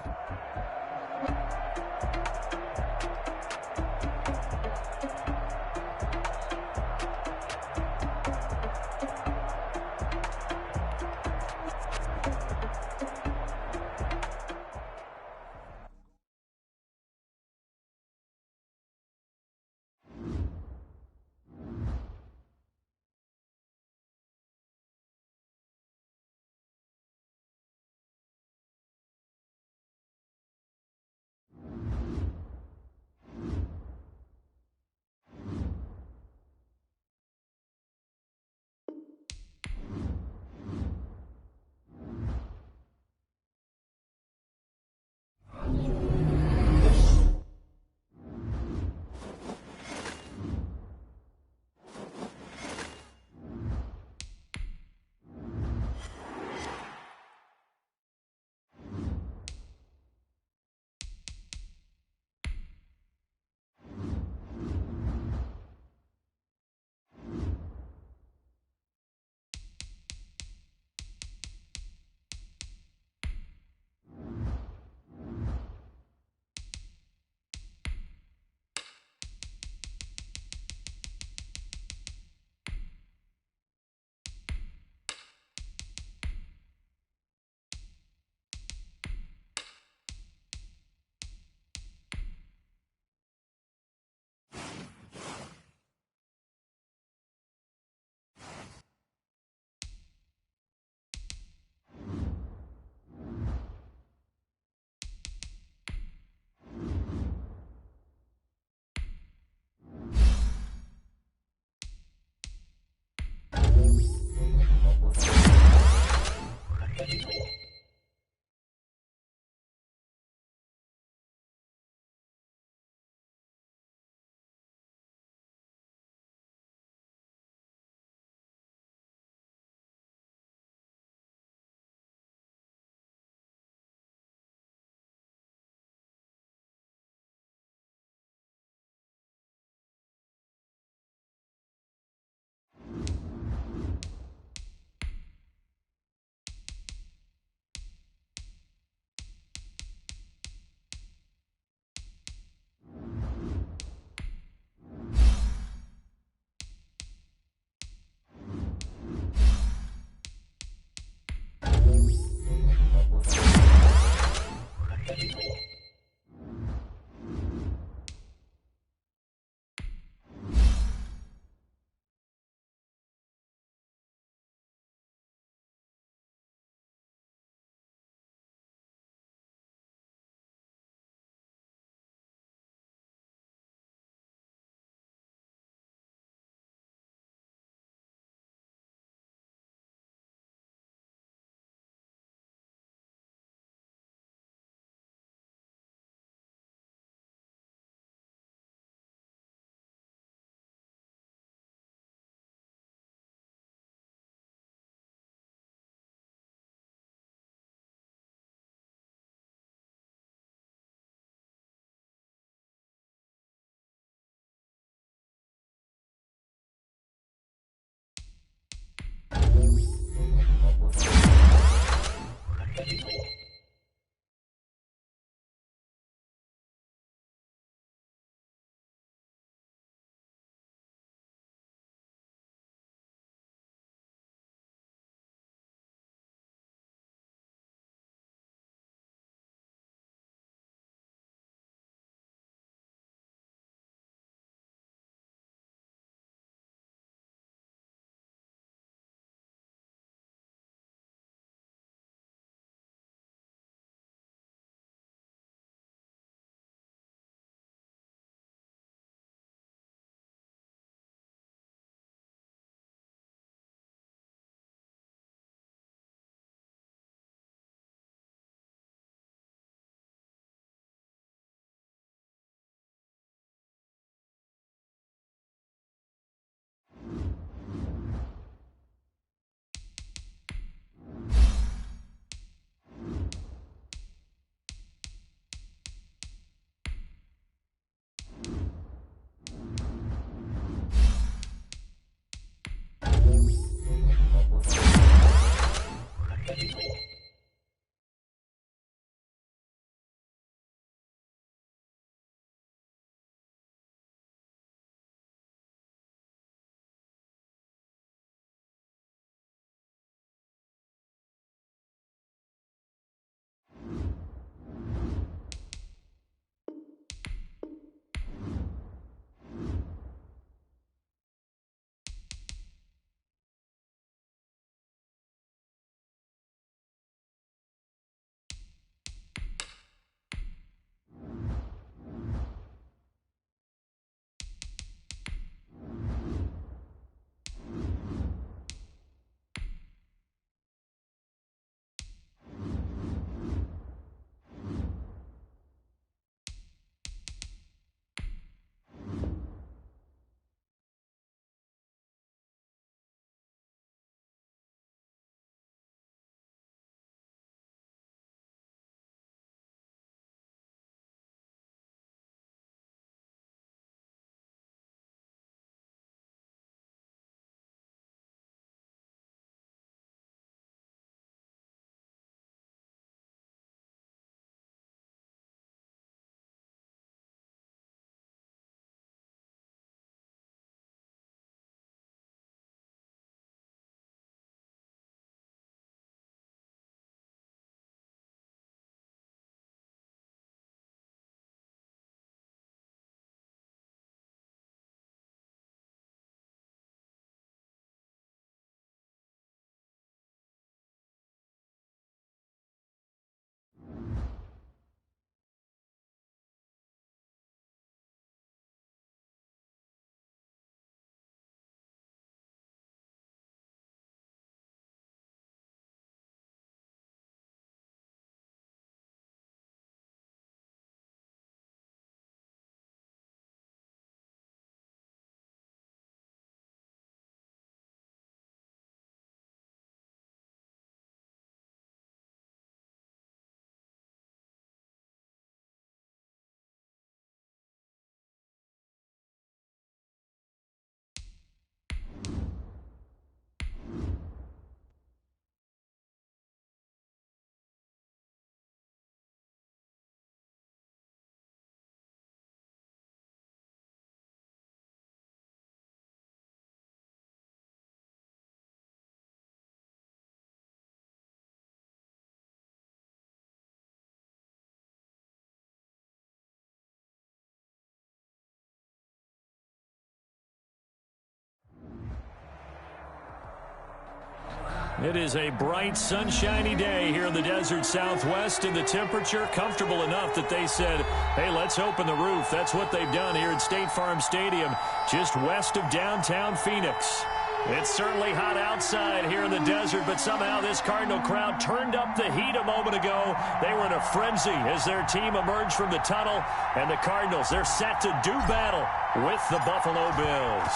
It is a bright, sunshiny day here in the desert Southwest, and the temperature comfortable enough that they said, hey, let's open the roof. That's what they've done here at State Farm Stadium, just west of downtown Phoenix. It's certainly hot outside here in the desert, but somehow this Cardinal crowd turned up the heat a moment ago. They were in a frenzy as their team emerged from the tunnel, and the Cardinals, they're set to do battle with the Buffalo Bills.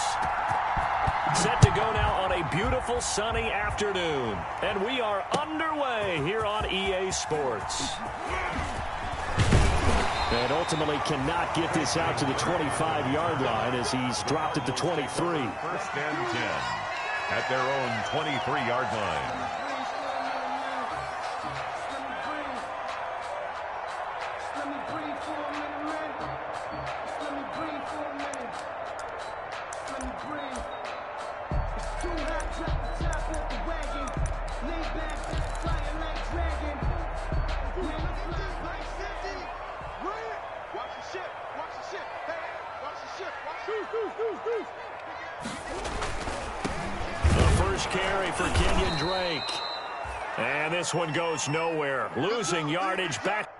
Set to go now on a beautiful sunny afternoon. And we are underway here on EA Sports. And ultimately cannot get this out to the 25-yard line as he's dropped at the 23. First and 10 at their own 23-yard line. The first carry for Kenyon Drake. And this one goes nowhere. Losing yardage back.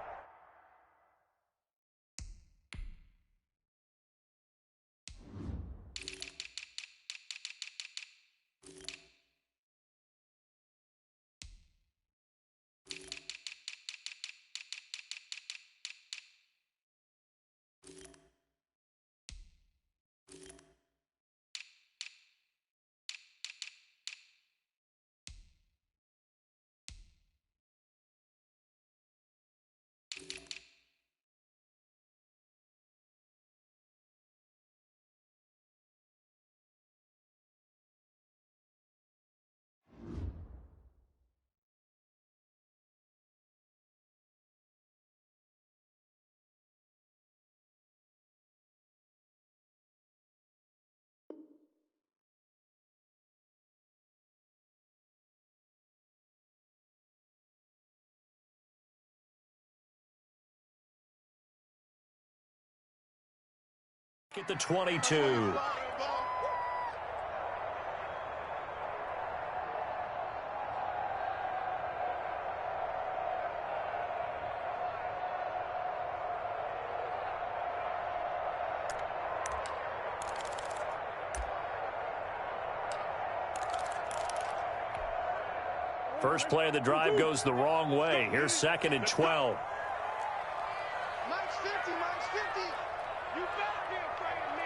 At the 22. First play of the drive goes the wrong way. Here's second and 12. Mike's 50, Mike's 50. You better be afraid of me.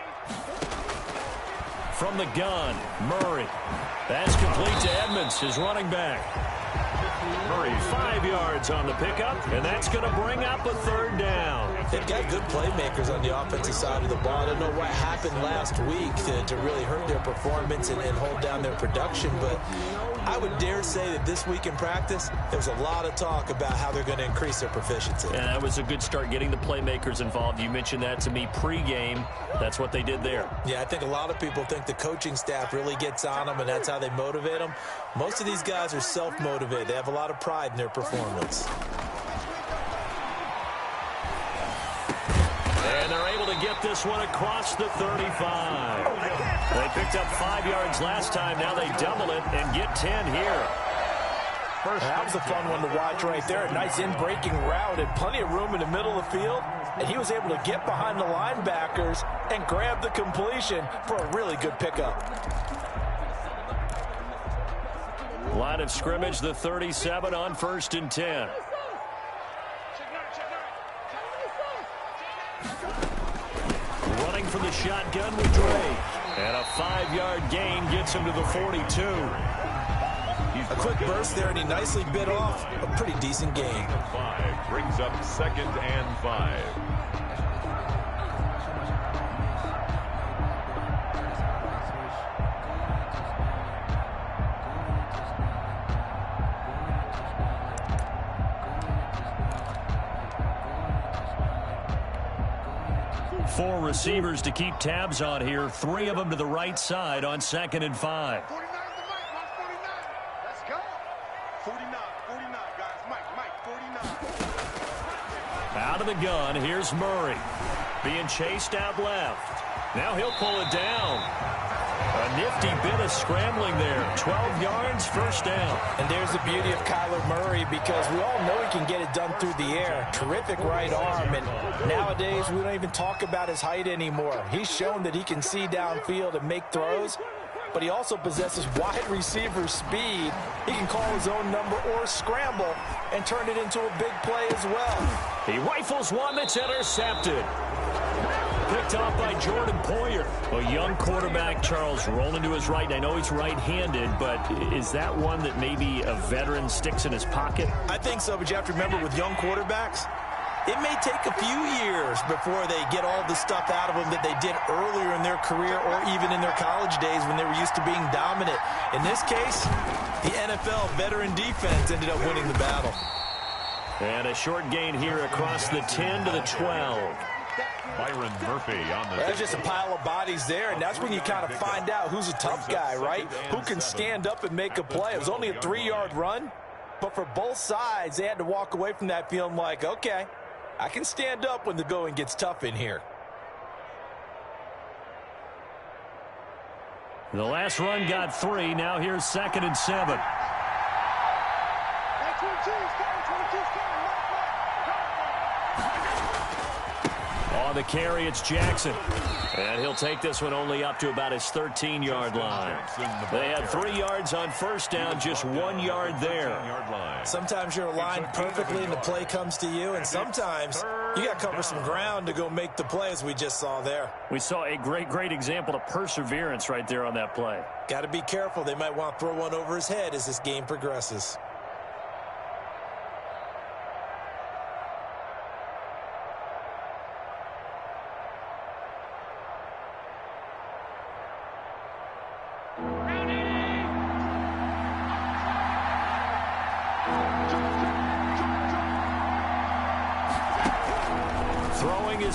From the gun, Murray. That's complete to Edmonds, his running back. Murray 5 yards on the pickup, and that's going to bring up a third down. They've got good playmakers on the offensive side of the ball. I don't know what happened last week to really hurt their performance and hold down their production, but I would dare say that this week in practice, there's a lot of talk about how they're going to increase their proficiency. And that was a good start getting the playmakers involved. You mentioned that to me pregame. That's what they did there. Yeah, I think a lot of people think the coaching staff really gets on them, and that's how they motivate them. Most of these guys are self-motivated. They have a lot of pride in their performance. And they're able to get this one across the 35. They picked up 5 yards last time. Now they double it and get 10 here. That was a fun one to watch right there. A nice in-breaking route and plenty of room in the middle of the field. And he was able to get behind the linebackers and grab the completion for a really good pickup. Line of scrimmage, the 37 on 1st and 10. Running for the shotgun with Drake. And a 5-yard gain gets him to the 42. A quick burst there, and he nicely bit off a pretty decent gain. 5 brings up 2nd and 5. Four receivers to keep tabs on here. 3 of them to the right side on 2nd and 5. 49 to Mike, Mike 49. Let's go. 49, guys. Mike, 49. Out of the gun, here's Murray. Being chased out left. Now he'll pull it down. A nifty bit of scrambling there. 12 yards, first down. And there's the beauty of Kyler Murray, because we all know he can get it done through the air. Terrific right arm, and nowadays we don't even talk about his height anymore. He's shown that he can see downfield and make throws, but he also possesses wide receiver speed. He can call his own number or scramble and turn it into a big play as well. He rifles one that's intercepted. Picked off by Jordan Poyer. A young quarterback, Charles, rolling to his right. And I know he's right-handed, but is that one that maybe a veteran sticks in his pocket? I think so, but you have to remember with young quarterbacks, it may take a few years before they get all the stuff out of them that they did earlier in their career or even in their college days when they were used to being dominant. In this case, the NFL veteran defense ended up winning the battle. And a short gain here across the 10 to the 12. Byron Murphy on the... That's just a pile of bodies there, and that's when you kind of find out who's a tough guy, right? Who can stand up and make a play. It was only a 3-yard run, but for both sides, they had to walk away from that feeling like, okay, I can stand up when the going gets tough in here. The last run got 3. Now here's 2nd and 7. On the carry, it's Jackson. And he'll take this one only up to about his 13-yard line. They had 3 yards on first down, just 1 yard there. Sometimes you're aligned perfectly and the play comes to you, and sometimes you got to cover some ground to go make the play, as we just saw there. We saw a great example of perseverance right there on that play. Got to be careful. They might want to throw one over his head as this game progresses.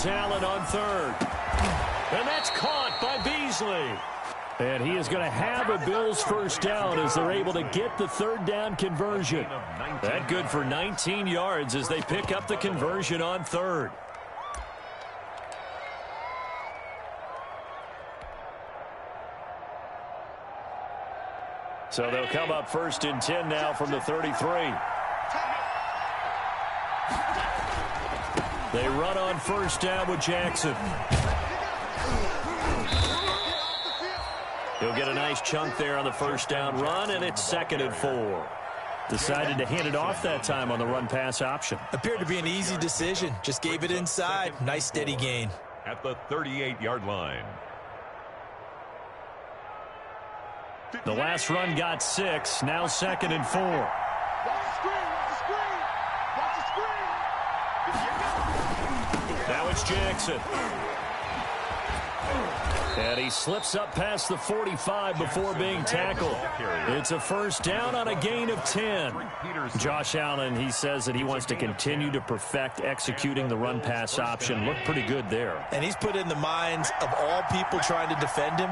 Allen on 3rd. And that's caught by Beasley. And he is going to have a Bills first down as they're able to get the 3rd down conversion. That good for 19 yards as they pick up the conversion on 3rd. So they'll come up 1st and 10 now from the 33. They run on first down with Jackson. He'll get a nice chunk there on the first down run, and it's 2nd and 4. Decided to hand it off that time on the run-pass option. Appeared to be an easy decision. Just gave it inside. Nice steady gain. At the 38-yard line. The last run got 6. Now 2nd and 4. Watch the screen. Watch the screen. Watch the screen. Now it's Jackson. And he slips up past the 45 before being tackled. It's a first down on a gain of 10. Josh Allen, he says that he wants to continue to perfect executing the run-pass option. Looked pretty good there. And he's put in the minds of all people trying to defend him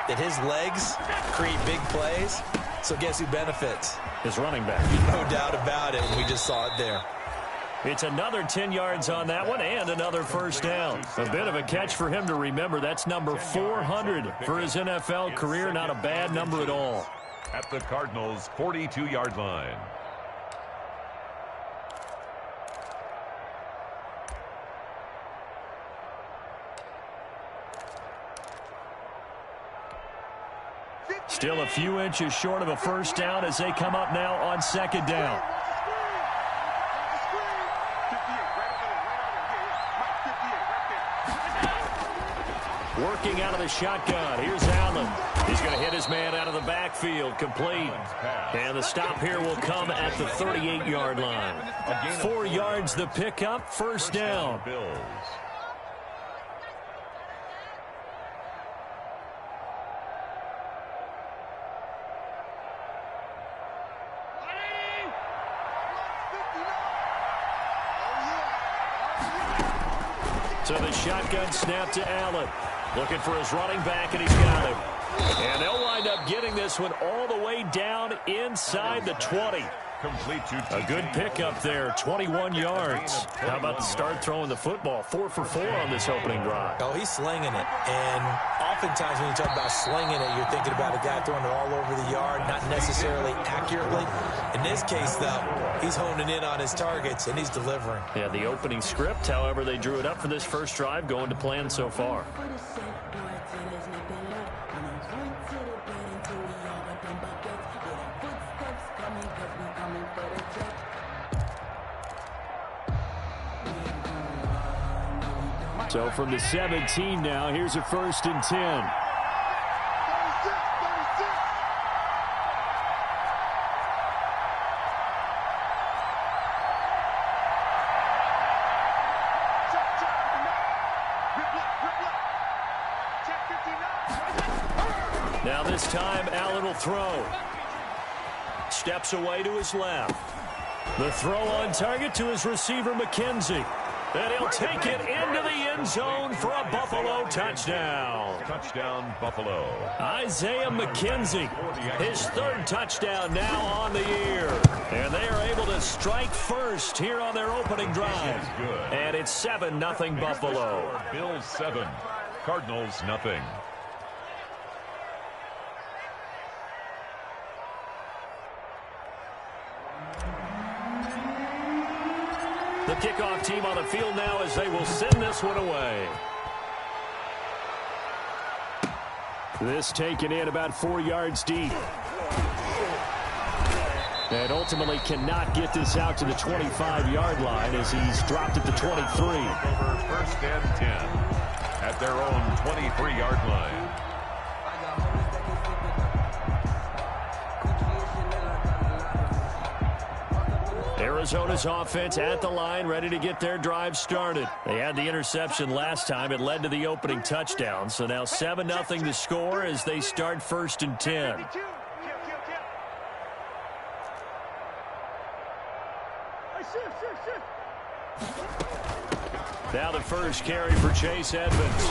that his legs create big plays. So guess who benefits? His running back. No doubt about it. We just saw it there. It's another 10 yards on that one and another first down. A bit of a catch for him to remember. That's number 400 for his NFL career. Not a bad number at all. At the Cardinals' 42-yard line. Still a few inches short of a first down as they come up now on 2nd down. Working out of the shotgun. Here's Allen. He's going to hit his man out of the backfield. Complete. And the stop here will come at the 38-yard line. 4 yards the pickup. First down. So the shotgun snap to Allen. Looking for his running back, and he's got him. And they'll wind up getting this one all the way down inside the 20. A good pickup there, 21 yards. How about the start throwing the football? 4 for 4 on this opening drive. Oh, he's slinging it. And oftentimes when you talk about slinging it, you're thinking about a guy throwing it all over the yard, not necessarily accurately. In this case, though, he's honing in on his targets, and he's delivering. Yeah, the opening script, however, they drew it up for this first drive, going to plan so far. So from the 17 now, here's a 1st and 10. Now this time, Allen will throw. Steps away to his left. The throw on target to his receiver, McKenzie. And he'll take it into the end zone for a Buffalo touchdown. Touchdown, Buffalo. Isaiah McKenzie, his 3rd touchdown now on the year. And they are able to strike first here on their opening drive. And it's 7-0 Buffalo. Bills 7, Cardinals nothing. The kickoff team on the field now as they will send this one away. This taken in about 4 yards deep. And ultimately cannot get this out to the 25-yard line as he's dropped at the 23. Over 1st and 10 at their own 23-yard line. Arizona's offense at the line, ready to get their drive started. They had the interception last time. It led to the opening touchdown. So now 7-0 to score as they start 1st and 10. Now the first carry for Chase Edmonds.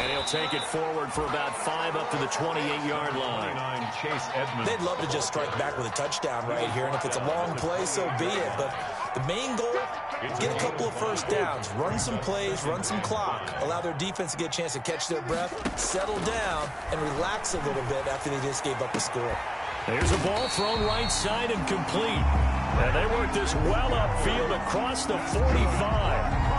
And he'll take it forward for about 5 up to the 28-yard line. Chase Edmonds. They'd love to just strike back with a touchdown right here, and if it's a long play, so be it. But the main goal, get a couple of first downs, run some plays, run some clock, allow their defense to get a chance to catch their breath, settle down, and relax a little bit after they just gave up a score. There's a ball thrown right side and complete. And they work this well upfield across the 45.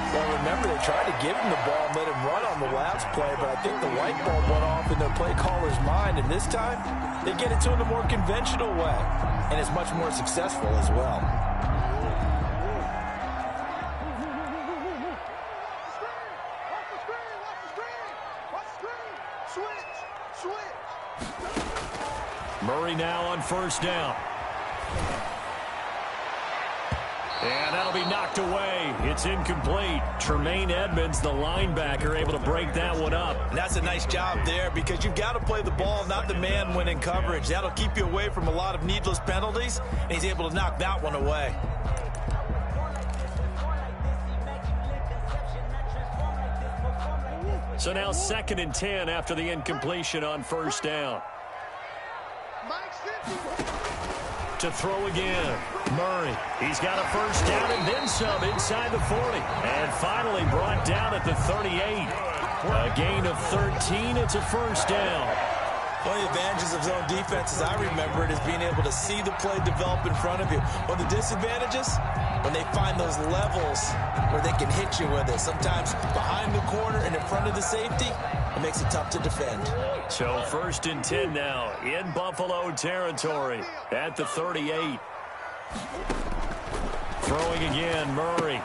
Well, remember, they tried to give him the ball and let him run on the last play, but I think the light bulb went off in their play caller's mind, and this time they get it to him the more conventional way, and it's much more successful as well. Murray now on 1st down. And that'll be knocked away. It's incomplete. Tremaine Edmonds, the linebacker, able to break that one up. And that's a nice job there because you've got to play the ball, not the man when in coverage. That'll keep you away from a lot of needless penalties, and he's able to knock that one away. So now 2nd and 10 after the incompletion on 1st down. To throw again, Murray. He's got a 1st down and then some inside the 40. And finally brought down at the 38. A gain of 13. It's a 1st down. One of the advantages of zone defense, as I remember it, is being able to see the play develop in front of you. One of the disadvantages, when they find those levels where they can hit you with it. Sometimes behind the corner and in front of the safety, it makes it tough to defend. So 1st and 10 now in Buffalo territory at the 38. Throwing again, Murray.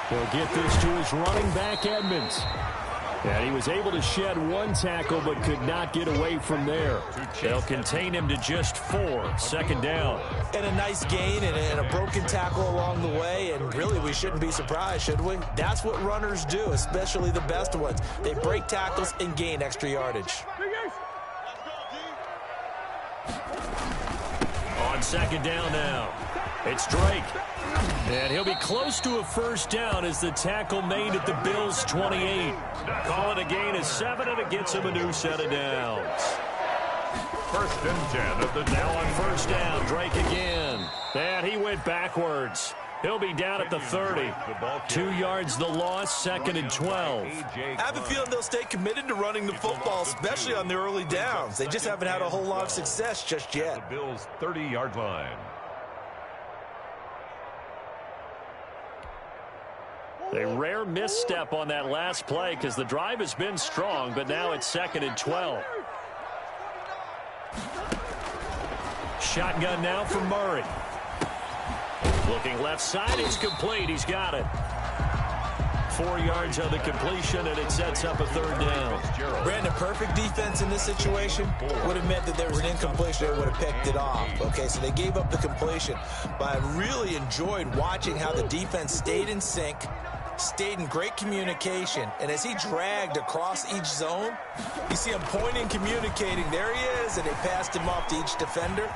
He'll get this to his running back, Edmonds. And he was able to shed 1 tackle but could not get away from there. They'll contain him to just 4. 2nd down. And a nice gain and a broken tackle along the way, and really we shouldn't be surprised, should we? That's what runners do, especially the best ones. They break tackles and gain extra yardage. On 2nd down now, it's Drake. And he'll be close to a 1st down as the tackle made at the Bills' 28. Call it a gain of 7, and it gets him a new set of downs. 1st and 10 of the now on 1st down, Drake again. And he went backwards. He'll be down at the 30. 2 yards the loss, 2nd and 12. I have a feeling they'll stay committed to running the football, especially on the early downs. They just haven't had a whole lot of success just yet. The Bills' 30-yard line. A rare misstep on that last play because the drive has been strong, but now it's 2nd and 12. Shotgun now for Murray. Looking left side, it's complete. He's got it. 4 yards on the completion, and it sets up a 3rd down. Brandon, perfect defense in this situation would have meant that there was an incompletion. They would have picked it off. Okay, so they gave up the completion. But I really enjoyed watching how the defense stayed in sync, stayed in great communication, and as he dragged across each zone, you see him pointing, communicating. There he is, and they passed him off to each defender.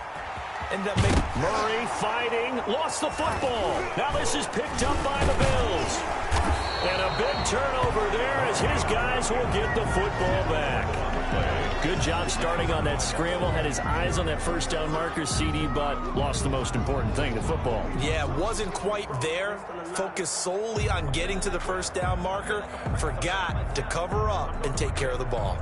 Ended up making Murray fighting, lost the football. Now this is picked up by the Bills. And a big turnover there as his guys will get the football back. Good job starting on that scramble. Had his eyes on that 1st down marker, CD, but lost the most important thing, the football. Yeah, wasn't quite there. Focused solely on getting to the 1st down marker. Forgot to cover up and take care of the ball.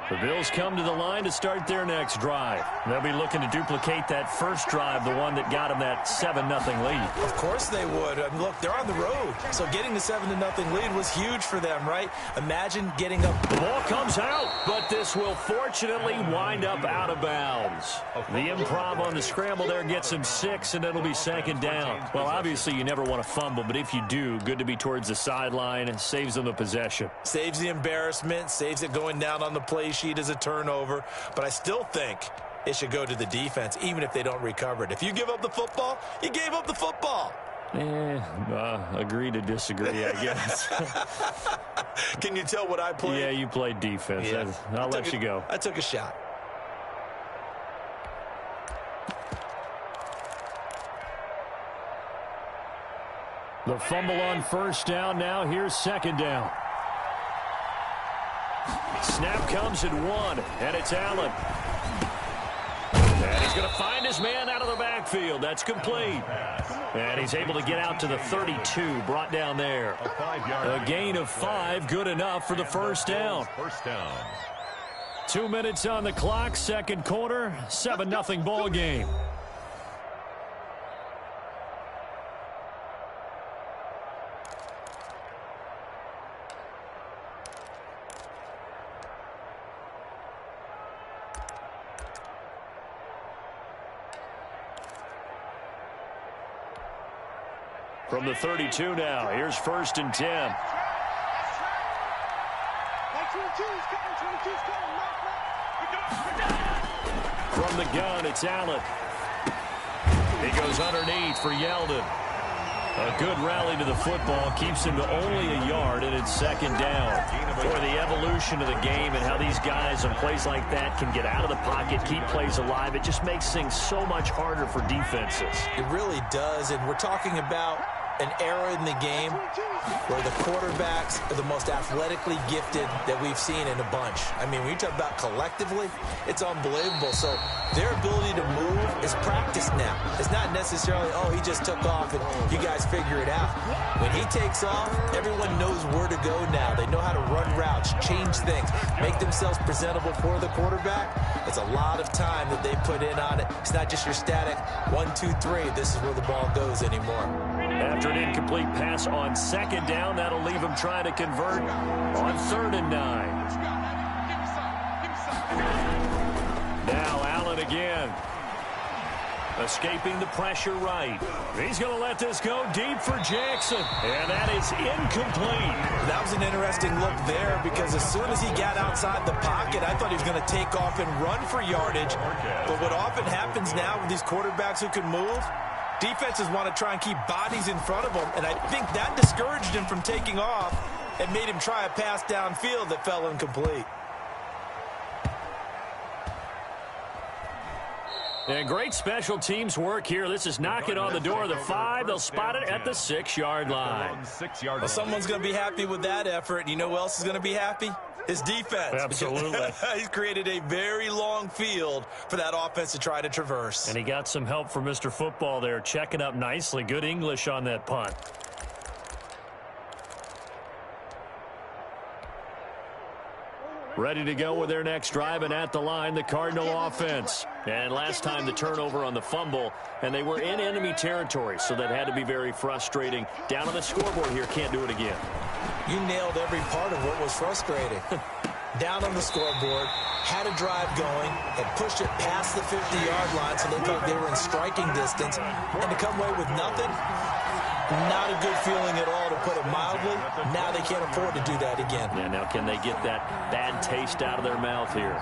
The Bills come to the line to start their next drive. They'll be looking to duplicate that first drive, the one that got them that 7-0 lead. Of course they would. I mean, look, they're on the road, so getting the 7-0 lead was huge for them, right? Imagine getting up. The ball comes out, but this will fortunately wind up out of bounds. The improv on the scramble there gets him 6, and it'll be 2nd down. Well, obviously you never want to fumble, but if you do, good to be towards the sideline. It saves them the possession. Saves the embarrassment, saves it going down on the play sheet as a turnover, but I still think it should go to the defense, even if they don't recover it. If you give up the football, you gave up the football. Agree to disagree, I guess. Can you tell what I played? Yeah, you played defense. Yeah. I'll let you go. I took a shot. The fumble on 1st down. Now here's 2nd down. Snap comes at 1, and it's Allen. And he's going to find his man out of the backfield. That's complete. And he's able to get out to the 32, brought down there. A gain of 5, good enough for the 1st down. 1st down. 2 minutes on the clock, 2nd quarter, 7-0 ball game. From the 32 now, here's 1st and 10. From the gun, it's Allen. He goes underneath for Yeldon. A good rally to the football keeps him to only a yard, and it's 2nd down. For the evolution of the game and how these guys on plays like that can get out of the pocket, keep plays alive, it just makes things so much harder for defenses. It really does, and we're talking about an era in the game where the quarterbacks are the most athletically gifted that we've seen in a bunch. I mean, when you talk about collectively, it's unbelievable. So their ability to move is practiced now. It's not necessarily, oh, he just took off and you guys figure it out. When he takes off, everyone knows where to go now. They know how to run routes, change things, make themselves presentable for the quarterback. It's a lot of time that they put in on it. It's not just your static 1, 2, 3. This is where the ball goes anymore. After an incomplete pass on 2nd down, that'll leave him trying to convert on 3rd and 9. Now Allen again. Escaping the pressure right. He's going to let this go deep for Jackson. And that is incomplete. That was an interesting look there because as soon as he got outside the pocket, I thought he was going to take off and run for yardage. But what often happens now with these quarterbacks who can move, defenses want to try and keep bodies in front of them, and I think that discouraged him from taking off and made him try a pass downfield that fell incomplete. And great special teams work here. This is knocking on the door of the 5. They'll spot it at the 6-yard line. Well, someone's going to be happy with that effort. You know who else is going to be happy? His defense. Absolutely. He's created a very long field for that offense to try to traverse. And he got some help from Mr. Football there, checking up nicely. Good English on that punt. Ready to go with their next drive, and at the line, the Cardinal offense. And last time, the turnover on the fumble, and they were in enemy territory, so that had to be very frustrating. Down on the scoreboard here, can't do it again. You nailed every part of what was frustrating. Down on the scoreboard, had a drive going, had pushed it past the 50-yard line, so they thought they were in striking distance, and to come away with nothing, not a good feeling at all, to put it mildly. Now they can't afford to do that again. Yeah, now can they get that bad taste out of their mouth here?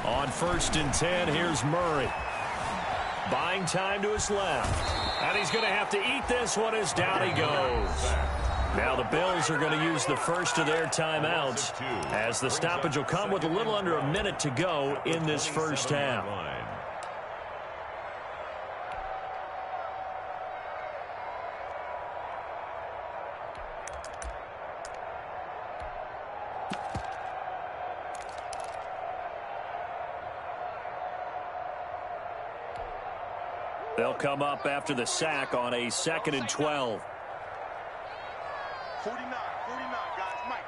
On 1st and 10, here's Murray. Buying time to his left. And he's going to have to eat this one as down he goes. Now the Bills are going to use the first of their timeouts, as the stoppage will come with a little under a minute to go in this first half. They'll come up after the sack on a 2nd and 12. 49, guys. Mike,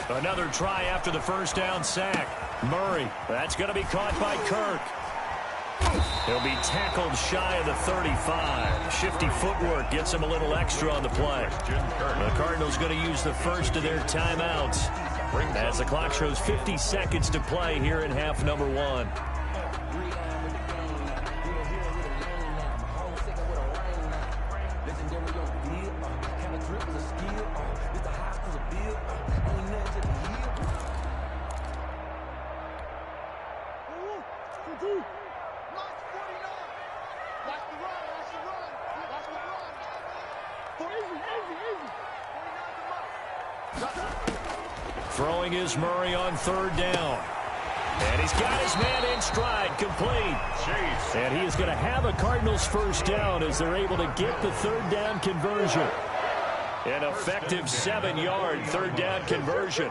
49. Another try after the first down sack. Murray, that's going to be caught by Kirk. He'll be tackled shy of the 35. Shifty footwork gets him a little extra on the play. The Cardinals going to use the first of their timeouts, as the clock shows 50 seconds to play here in half number 1. Throwing is Murray on 3rd down. And he's got his man in stride, complete. And he is going to have a Cardinals first down as they're able to get the 3rd down conversion. An effective 7-yard 3rd down conversion.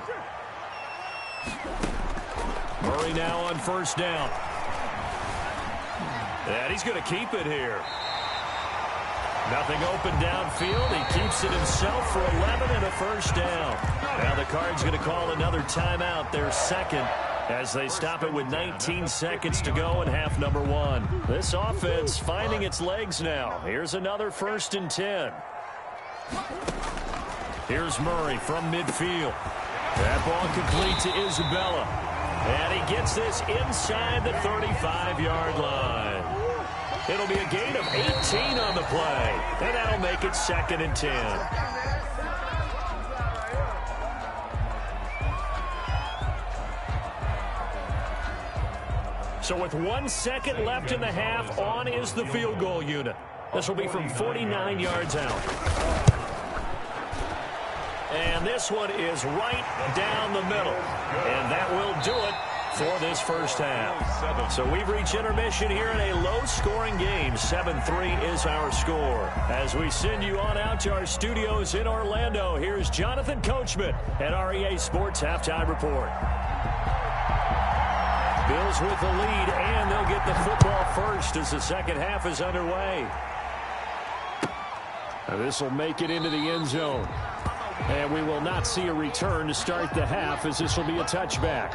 Murray now on 1st down. And he's going to keep it here. Nothing open downfield. He keeps it himself for 11 and a first down. Now the Cards going to call another timeout, their second, as they stop it with 19 seconds to go in half number 1. This offense finding its legs now. Here's another 1st and 10. Here's Murray from midfield. That ball complete to Isabella. And he gets this inside the 35-yard line. It'll be a gain of 18 on the play, and that'll make it 2nd and 10. So with 1 second left in the half, on is the field goal unit. This will be from 49 yards out. And this one is right down the middle. And that will do it for this first half. So we've reached intermission here in a low-scoring game. 7-3 is our score. As we send you on out to our studios in Orlando, here's Jonathan Coachman at REA Sports Halftime Report. Bills with the lead, and they'll get the football first as the second half is underway. This will make it into the end zone. And we will not see a return to start the half, as this will be a touchback.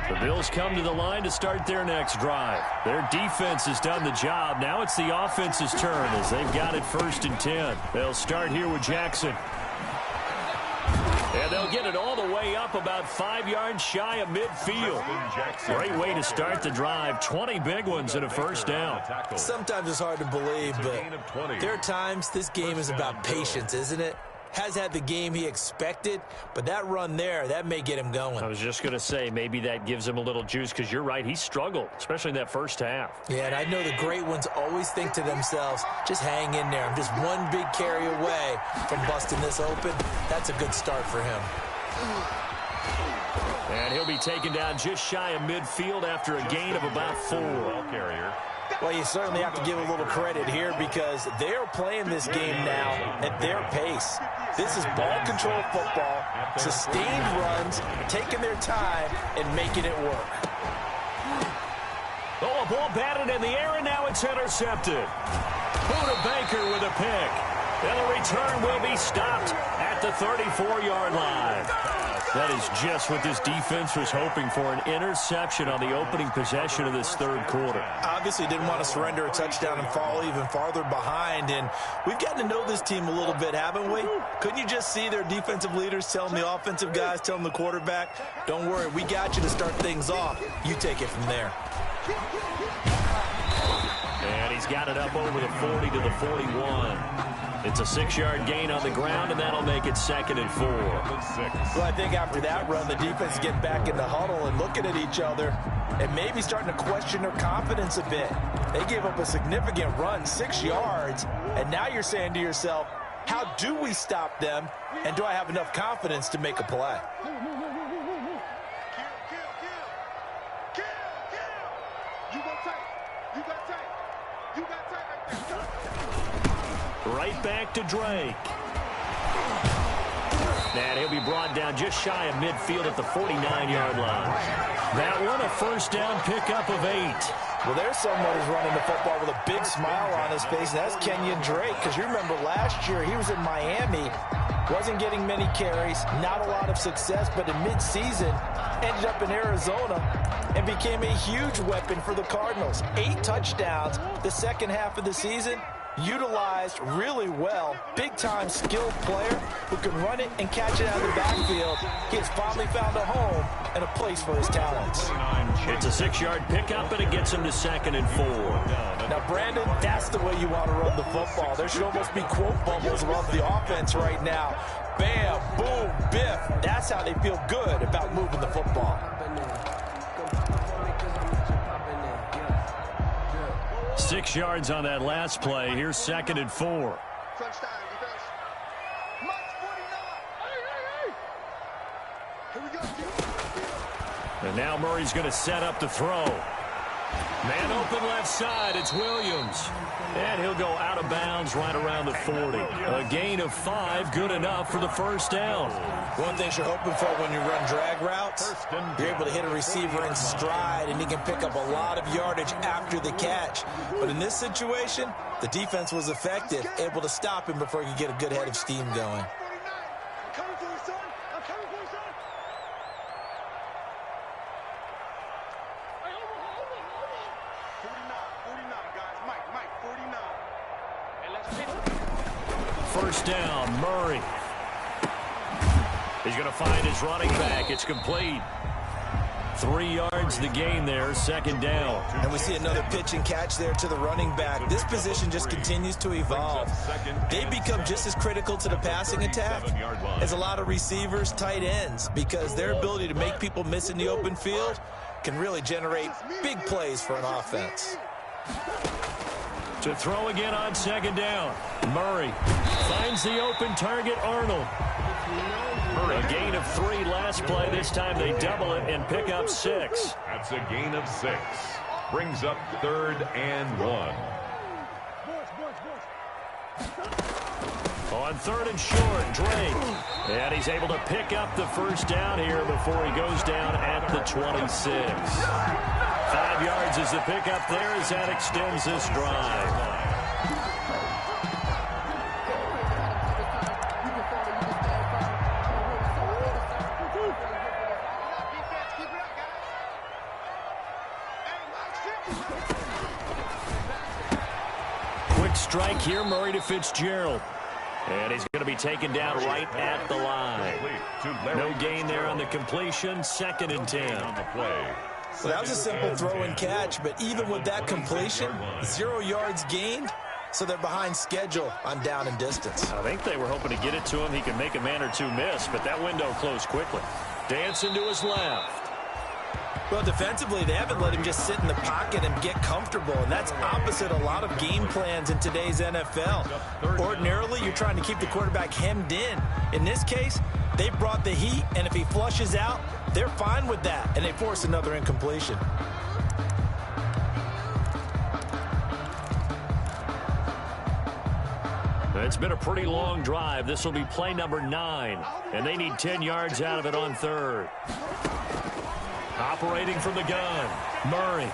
The Bills come to the line to start their next drive. Their defense has done the job. Now it's the offense's turn as they've got it 1st and 10. They'll start here with Jackson. And they'll get it all the way up about 5 yards shy of midfield. Great way to start the drive. 20 big ones and a first down. Sometimes it's hard to believe, but there are times this game is about patience, isn't it? Has had the game he expected, but that run there, that may get him going. I was just going to say, maybe that gives him a little juice, because you're right, he struggled, especially in that first half. Yeah, and I know the great ones always think to themselves, just hang in there. I'm just one big carry away from busting this open. That's a good start for him. And he'll be taken down just shy of midfield after a gain of about 4. Carrier. Well, you certainly have to give a little credit here because they're playing this game now at their pace. This is ball control football, sustained runs, taking their time, and making it work. Oh, a ball batted in the air, and now it's intercepted. Buda Baker with a pick. And the return will be stopped at the 34-yard line. That is just what this defense was hoping for, an interception on the opening possession of this third quarter. Obviously didn't want to surrender a touchdown and fall even farther behind, and we've gotten to know this team a little bit, haven't we? Couldn't you just see their defensive leaders telling the offensive guys, telling the quarterback, don't worry, we got you to start things off. You take it from there. And he's got it up over the 40 to the 41. It's a 6-yard gain on the ground, and that'll make it 2nd and 4. Well, I think after that run, the defense is getting back in the huddle and looking at each other and maybe starting to question their confidence a bit. They gave up a significant run, 6 yards, and now you're saying to yourself, how do we stop them, and do I have enough confidence to make a play? Right back to Drake. And he'll be brought down just shy of midfield at the 49-yard line. That one a first down pickup of 8. Well, there's someone who's running the football with a big smile on his face, and that's Kenyon Drake, because you remember last year he was in Miami, wasn't getting many carries, not a lot of success, but in midseason ended up in Arizona and became a huge weapon for the Cardinals. 8 touchdowns the second half of the season. Utilized really well, big-time skilled player who can run it and catch it out of the backfield. He has finally found a home and a place for his talents. It's a 6-yard pickup, and it gets him to 2nd and 4. Now, Brandon, that's the way you want to run the football. There should almost be quote bubbles about the offense right now. Bam, boom, biff. That's how they feel good about moving the football. 6 yards on that last play. Here's 2nd and 4. And now Murray's going to set up the throw. Man open left side. It's Williams. And he'll go out of bounds right around the 40. A gain of 5, good enough for the first down. One thing you're hoping for when you run drag routes, you're able to hit a receiver in stride, and he can pick up a lot of yardage after the catch. But in this situation, the defense was effective, able to stop him before he could get a good head of steam going. First down, Murray. He's going to find his running back. It's complete. 3 yards the gain there, 2nd down. And we see another pitch and catch there to the running back. This position just continues to evolve. They become just as critical to the passing attack as a lot of receivers, tight ends, because their ability to make people miss in the open field can really generate big plays for an offense. To throw again on 2nd down. Murray finds the open target, Arnold. A gain of 3 last play. This time they double it and pick up 6. That's a gain of 6. Brings up 3rd and 1. On 3rd and short, Drake. And he's able to pick up the first down here before he goes down at the 26. 5 yards is the pickup there as that extends this drive. Quick strike here, Murray to Fitzgerald. And he's going to be taken down right at the line. No gain there on the completion. 2nd and 10. On the play. So that was a simple throw and catch, but even with that completion, 0 yards gained, so they're behind schedule on down and distance. I think they were hoping to get it to him. He could make a man or two miss, but that window closed quickly. Dancing to his left. Well, defensively, they haven't let him just sit in the pocket and get comfortable, and that's opposite a lot of game plans in today's NFL. Ordinarily, you're trying to keep the quarterback hemmed in. In this case, they brought the heat, and if he flushes out, they're fine with that, and they force another incompletion. It's been a pretty long drive. This will be play number 9, and they need 10 yards out of it on 3rd. Operating from the gun, Murray.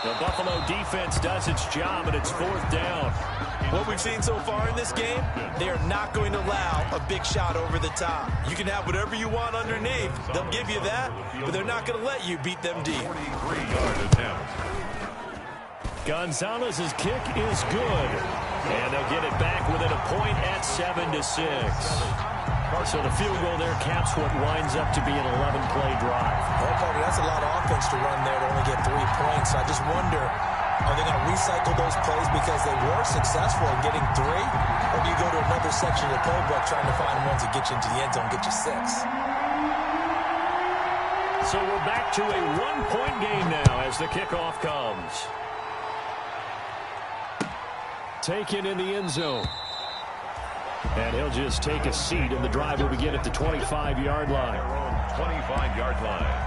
The Buffalo defense does its job, and it's 4th down. What we've seen so far in this game, they are not going to allow a big shot over the top. You can have whatever you want underneath. They'll give you that, but they're not going to let you beat them deep. 43-yard attempt. Gonzalez's kick is good, and they'll get it back within a point at 7-6. So the field goal there caps what winds up to be an 11-play drive. Well, Parker, that's a lot of offense to run there to only get 3 points. I just wonder, are they going to recycle those plays because they were successful in getting 3? Or do you go to another section of the playbook trying to find ones that get you into the end zone, get you 6? So we're back to a 1-point game now as the kickoff comes. Taken in the end zone. And he'll just take a seat, and the drive will begin at the 25-yard line. 25-yard line.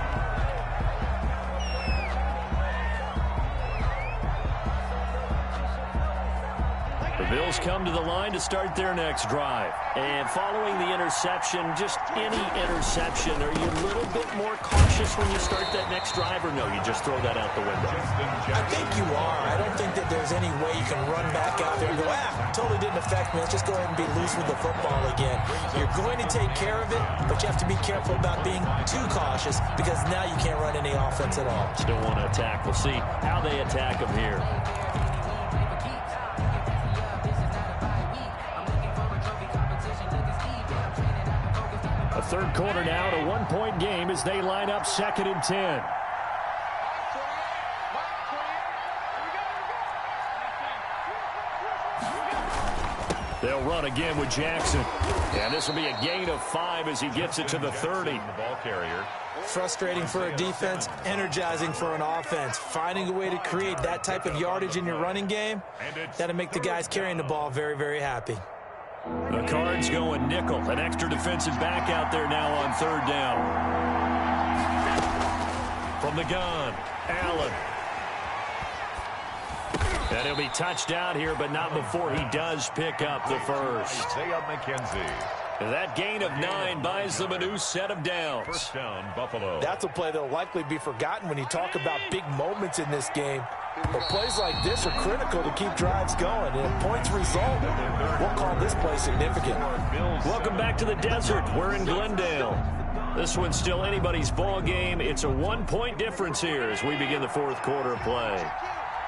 The Bills come to the line to start their next drive. And following the interception, just any interception, are you a little bit more cautious when you start that next drive, or no, you just throw that out the window? I think you are. I don't think that there's any way you can run back out there and go, totally didn't affect me. Let's just go ahead and be loose with the football again. You're going to take care of it, but you have to be careful about being too cautious because now you can't run any offense at all. Still want to attack. We'll see how they attack them here. A 3rd quarter now, to 1-point game as they line up 2nd and 10. They'll run again with Jackson. And this will be a gain of 5 as he gets it to the 30. The ball carrier. Frustrating for a defense, energizing for an offense. Finding a way to create that type of yardage in your running game, that'll make the guys carrying the ball very, very happy. The Cards going nickel. An extra defensive back out there now on 3rd down. From the gun, Allen. And he'll be touched out here, but not before he does pick up the first. Isaiah McKenzie. That gain of 9 buys them a new set of downs. 1st down, Buffalo. That's a play that'll likely be forgotten when you talk about big moments in this game. But plays like this are critical to keep drives going. And if points result, we'll call this play significant. Welcome back to the desert. We're in Glendale. This one's still anybody's ball game. It's a 1-point difference here as we begin the 4th quarter play.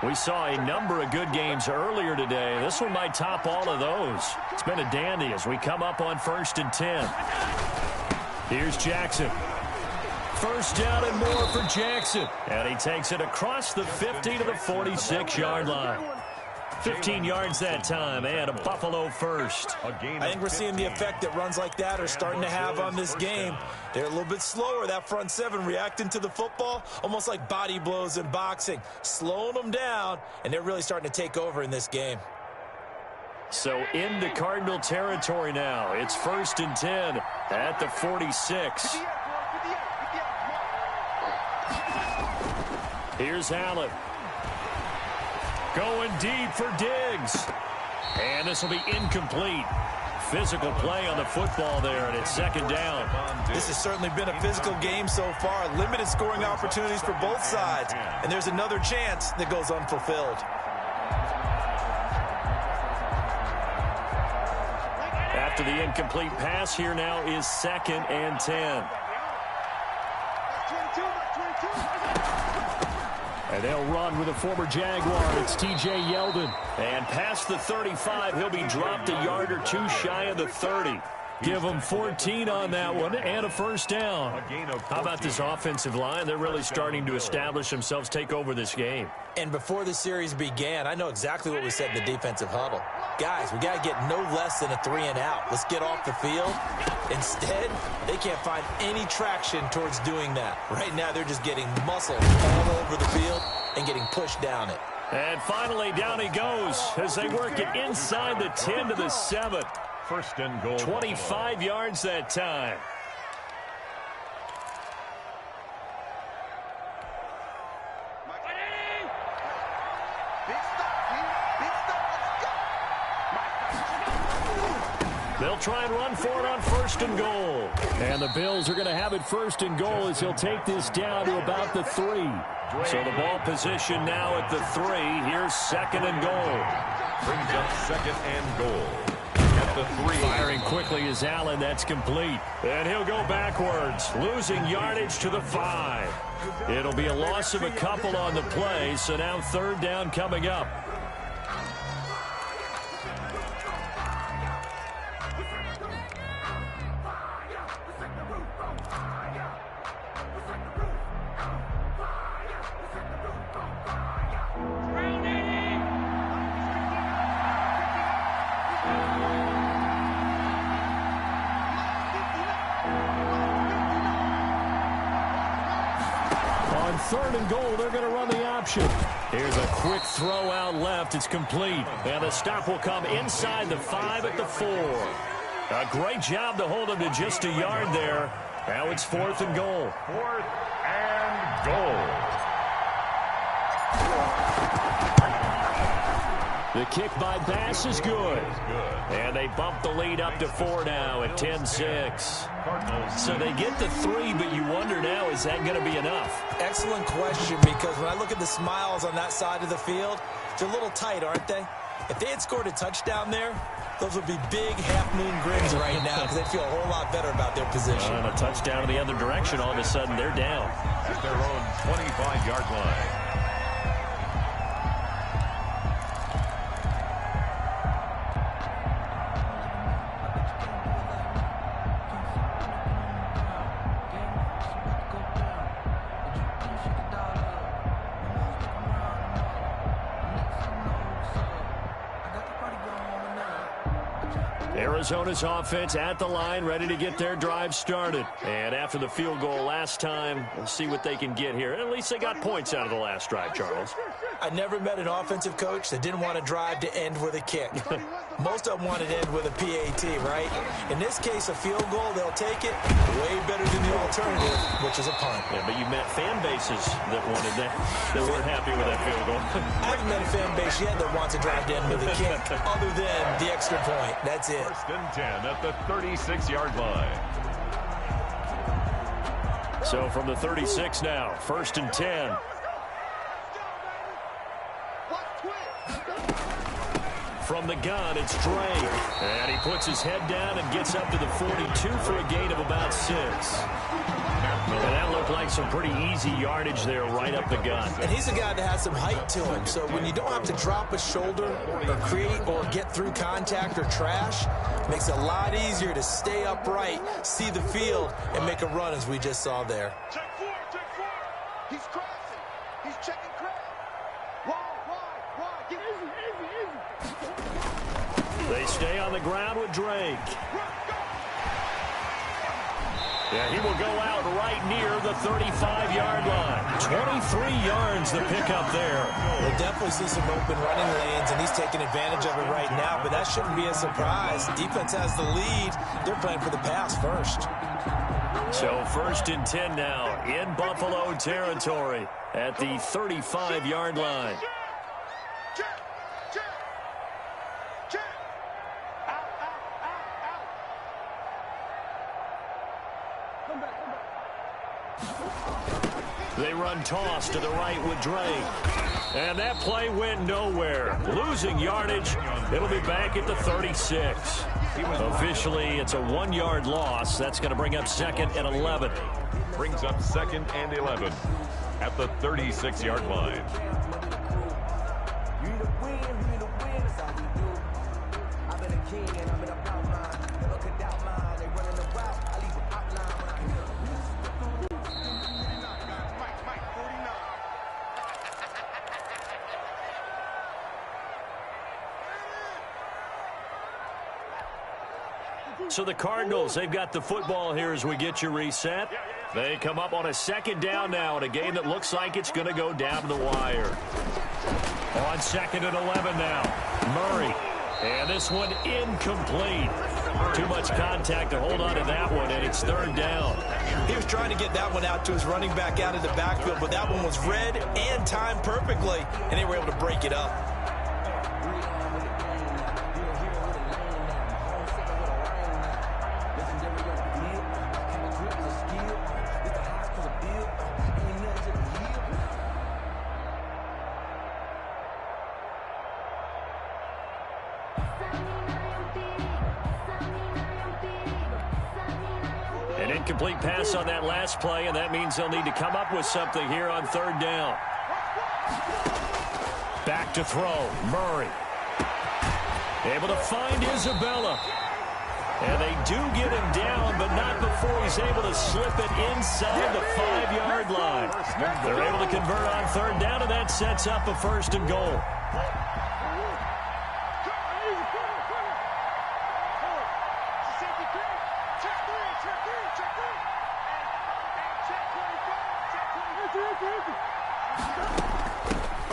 We saw a number of good games earlier today. This one might top all of those. It's been a dandy as we come up on 1st and 10. Here's Jackson. 1st down and more for Jackson. And he takes it across the 50 to the 46-yard line. 15 yards that time, and a Buffalo first. I think we're seeing the effect that runs like that are starting to have on this game. They're a little bit slower, that front 7 reacting to the football, almost like body blows in boxing, slowing them down, and they're really starting to take over in this game. So into Cardinal territory now. It's 1st and 10 at the 46. Here's Allen. Going deep for Diggs. And this will be incomplete. Physical play on the football there, and it's 2nd down. This has certainly been a physical game so far. Limited scoring opportunities for both sides. And there's another chance that goes unfulfilled. After the incomplete pass, here now is 2nd and 10. And they'll run with a former Jaguar. It's T.J. Yeldon. And past the 35, he'll be dropped a yard or two shy of the 30. Give them 14 on that one and a first down. How about this offensive line? They're really starting to establish themselves, take over this game. And before the series began, I know exactly what we said in the defensive huddle. Guys, we got to get no less than a 3-and-out. Let's get off the field. Instead, they can't find any traction towards doing that. Right now, they're just getting muscled all over the field and getting pushed down it. And finally, down he goes as they work it inside the 10 to the 7. First and goal. 25 yards that time. They'll try and run for it on first and goal. And the Bills are going to have it first and goal as he'll take this down to about the 3. So the ball position now at the 3. Here's second and goal. Brings up second and goal. At the 3. Firing quickly is Allen. That's complete. And he'll go backwards, losing yardage to the 5. It'll be a loss of a couple on the play, so now third down coming up. Third and goal, they're going to run the option. Here's a quick throw out left. It's complete. And the stop will come inside the 5 at the 4. A great job to hold him to just a yard there. Now it's fourth and goal. Fourth and goal. The kick by Bass is good. And they bump the lead up to 4 now at 10-6. So they get the 3, but you wonder now, is that going to be enough? Excellent question, because when I look at the smiles on that side of the field, they're a little tight, aren't they? If they had scored a touchdown there, those would be big half-moon grins right now because they'd feel a whole lot better about their position. And a touchdown in the other direction, all of a sudden they're down. At their own 25-yard line. Arizona's offense at the line, ready to get their drive started. And after the field goal last time, we'll see what they can get here. At least they got points out of the last drive, Charles. I never met an offensive coach that didn't want to drive to end with a kick. Most of them wanted to end with a PAT, right? In this case, a field goal, they'll take it way better than the alternative, which is a punt. Yeah, but you met fan bases that wanted that, that weren't happy with that field goal. I haven't met a fan base yet that wants to drive to end with a kick, other than the extra point. That's it. First and 10 at the 36-yard line. So from the 36 now, first and 10. From the gun, it's Drake. And he puts his head down and gets up to the 42 for a gain of about 6. And that looked like some pretty easy yardage there right up the gut. And he's a guy that has some height to him. So when you don't have to drop a shoulder or create or get through contact or trash, it makes it a lot easier to stay upright, see the field, and make a run as we just saw there. Check 4, check 4. He's crossing. He's checking crack. Wide. Get easy. They stay on the ground with Drake. Yeah, he will go out right near the 35-yard line. 23 yards the pickup there. We'll definitely see some open running lanes, and he's taking advantage of it right now, but that shouldn't be a surprise. Defense has the lead. They're playing for the pass first. So first and 10 now in Buffalo territory at the 35-yard line. They run toss to the right with Drake. And that play went nowhere. Losing yardage. It'll be back at the 36. Officially, it's a 1-yard loss. That's going to bring up second and 11. Brings up second and 11 at the 36-yard line. So the Cardinals, they've got the football here as we get you reset. They come up on a second down now in a game that looks like it's going to go down to the wire. On 2nd and 11 now. Murray. And this one incomplete. Too much contact to hold on to that one, and it's 3rd down. He was trying to get that one out to his running back out of the backfield, but that one was read and timed perfectly, and they were able to break it up. An incomplete pass on that last play, and that means they'll need to come up with something here on 3rd down. Back to throw. Murray. Able to find Isabella. And they do get him down, but not before he's able to slip it inside the 5-yard line. They're able to convert on 3rd down, and that sets up a 1st and goal.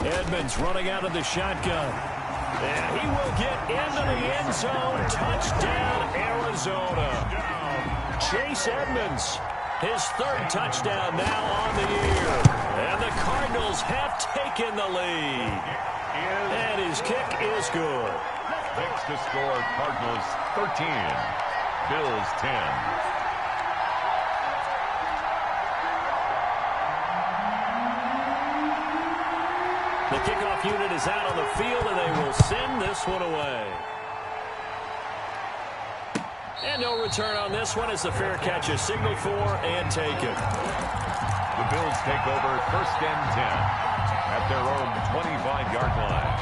Edmonds running out of the shotgun. And he will get into the end zone. Touchdown, Arizona. Chase Edmonds, his 3rd touchdown now on the year. And the Cardinals have taken the lead. And his kick is good. Fix to score, Cardinals 13, Bills 10. The kickoff unit is out on the field, and they will send this one away. And no return on this one as the fair catch is signaled for and taken. The Bills take over 1st and 10 at their own 25-yard line.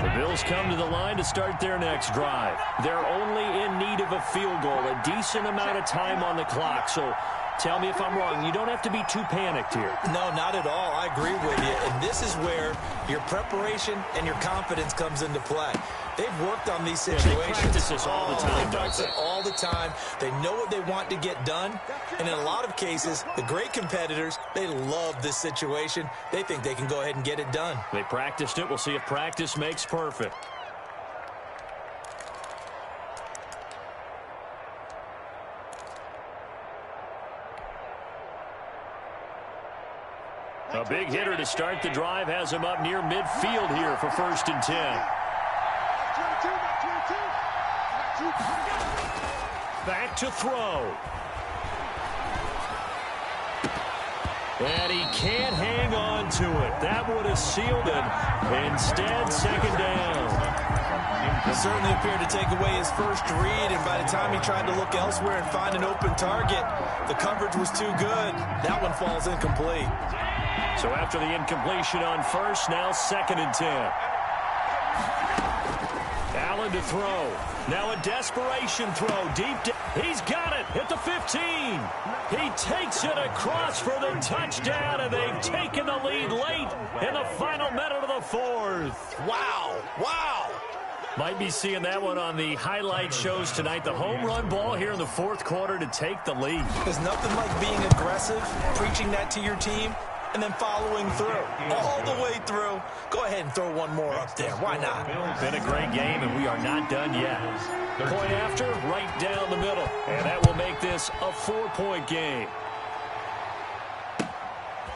The Bills come to the line to start their next drive. They're only in need of a field goal, a decent amount of time on the clock. So tell me if I'm wrong. You don't have to be too panicked here. No, not at all. I agree with you. And this is where your preparation and your confidence comes into play. They've worked on these situations. They practice this all the time. They practice it all the time. They know what they want to get done. And in a lot of cases, the great competitors, they love this situation. They think they can go ahead and get it done. They practiced it. We'll see if practice makes perfect. A big hitter to start the drive has him up near midfield here for 1st and 10. Back to throw. And he can't hang on to it. That would have sealed it. Instead, 2nd down. It certainly appeared to take away his first read, and by the time he tried to look elsewhere and find an open target, the coverage was too good. That one falls incomplete. So after the incompletion on 1st, now 2nd and 10. Allen to throw. Now a desperation throw deep down. He's got it at the 15. He takes it across for the touchdown, and they've taken the lead late in the final minute of the 4th. Wow. Wow. Might be seeing that one on the highlight shows tonight. The home run ball here in the 4th quarter to take the lead. There's nothing like being aggressive, preaching that to your team, and then following through, all the way through. Go ahead and throw one more up there. Why not? Been a great game, and we are not done yet. Point after, right down the middle. And that will make this a 4-point game.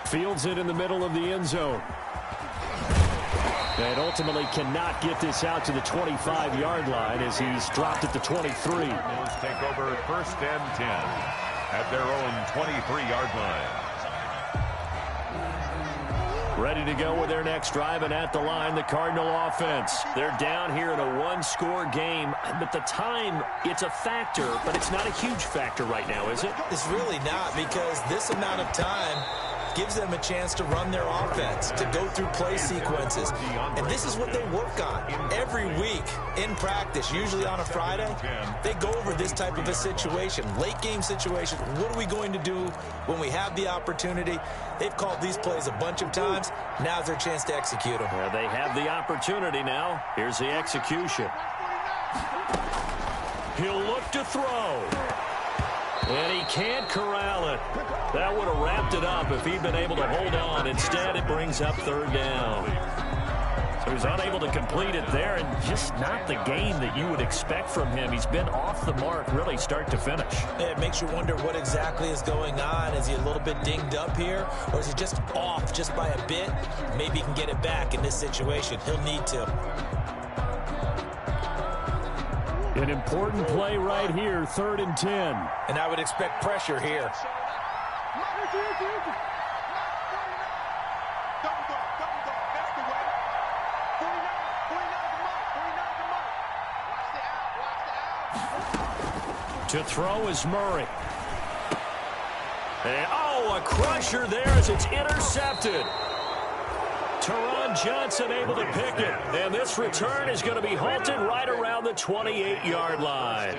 Fields it in the middle of the end zone. And ultimately cannot get this out to the 25-yard line as he's dropped at the 23. Bills take over 1st and 10 at their own 23-yard line. Ready to go with their next drive, and at the line, the Cardinal offense. They're down here in a one-score game, but the time, it's a factor, but it's not a huge factor right now, is it? It's really not, because this amount of time, gives them a chance to run their offense, to go through play sequences. And this is what they work on every week in practice, usually on a Friday. They go over this type of a situation, late game situation. What are we going to do when we have the opportunity? They've called these plays a bunch of times. Now's their chance to execute them. Well, they have the opportunity now. Here's the execution. He'll look to throw. And he can't corral it. That would have wrapped it up if he'd been able to hold on. Instead, it brings up third down. So he's unable to complete it there, and just not the game that you would expect from him. He's been off the mark, really, start to finish. It makes you wonder what exactly is going on. Is he a little bit dinged up here, or is he just off just by a bit? Maybe he can get it back in this situation. He'll need to. An important play right here, 3rd and 10. And I would expect pressure here. To throw is Murray. And, oh, a crusher there as it's intercepted. Teron Johnson able to pick it. And this return is going to be halted right around the 28-yard line.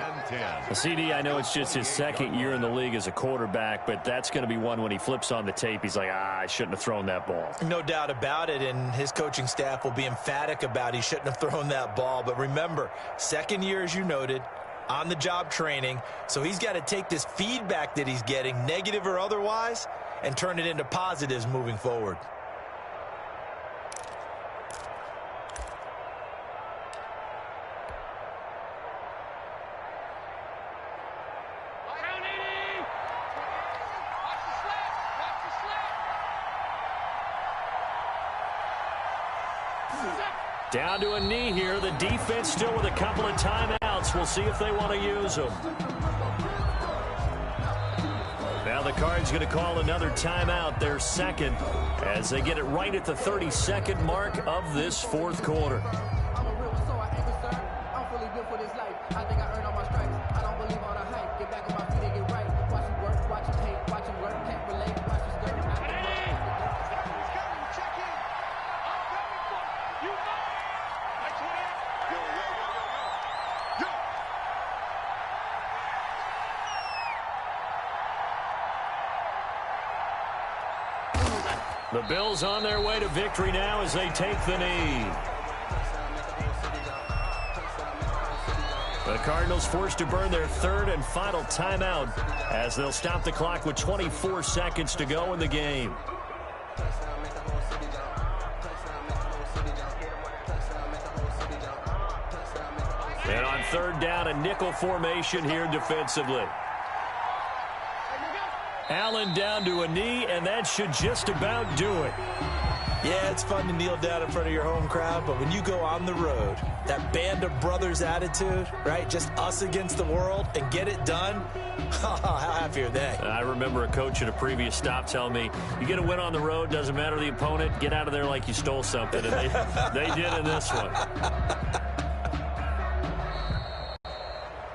CD, I know it's just his second year in the league as a quarterback, but that's going to be one when he flips on the tape. He's like, I shouldn't have thrown that ball. No doubt about it, and his coaching staff will be emphatic about he shouldn't have thrown that ball. But remember, second year, as you noted, on-the-job training, so he's got to take this feedback that he's getting, negative or otherwise, and turn it into positives moving forward. Down to a knee here. The defense still with a couple of timeouts. We'll see if they want to use them. Now the Cards going to call another timeout, their second, as they get it right at the 32nd mark of this fourth quarter. I'm a real so I ain't concerned. I'm fully built for this life. I think I earned all my stripes. I don't believe all the hype. Get back on my feet and get right. Watch him work, watch him hate, watch him work, can't relate, watch him skirt. The Bills on their way to victory now as they take the knee. The Cardinals forced to burn their third and final timeout as they'll stop the clock with 24 seconds to go in the game. And on third down, a nickel formation here defensively. Allen down to a knee, and that should just about do it. Yeah, it's fun to kneel down in front of your home crowd, but when you go on the road, that band of brothers attitude, right, just us against the world, and get it done, how happy are they? I remember a coach at a previous stop telling me, you get a win on the road, doesn't matter the opponent, get out of there like you stole something, and they did in this one.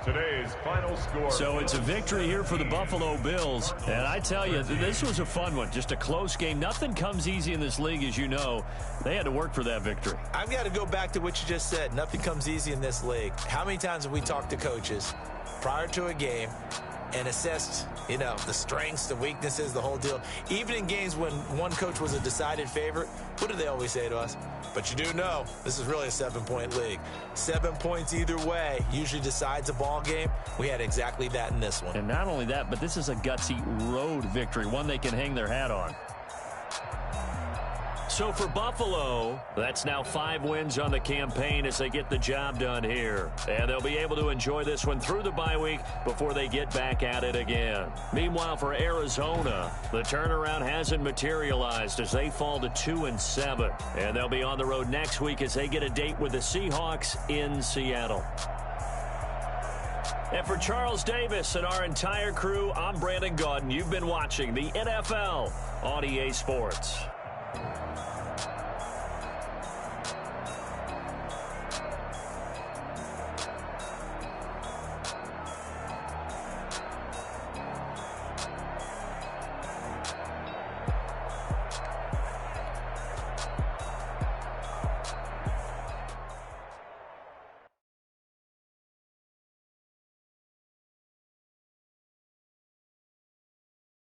Today's final score. So it's a victory here for the Buffalo Bills. And I tell you, this was a fun one. Just a close game. Nothing comes easy in this league, as you know. They had to work for that victory. I've got to go back to what you just said. Nothing comes easy in this league. How many times have we talked to coaches prior to a game and assessed, the strengths, the weaknesses, the whole deal? Even in games when one coach was a decided favorite, what do they always say to us? But you do know this is really a 7-point league. 7 points either way usually decides a ball game. We had exactly that in this one. And not only that, but this is a gutsy road victory, one they can hang their hat on. So for Buffalo, that's now 5 wins on the campaign as they get the job done here. And they'll be able to enjoy this one through the bye week before they get back at it again. Meanwhile, for Arizona, the turnaround hasn't materialized as they fall to 2-7. And they'll be on the road next week as they get a date with the Seahawks in Seattle. And for Charles Davis and our entire crew, I'm Brandon Gaudin. You've been watching the NFL on EA Sports.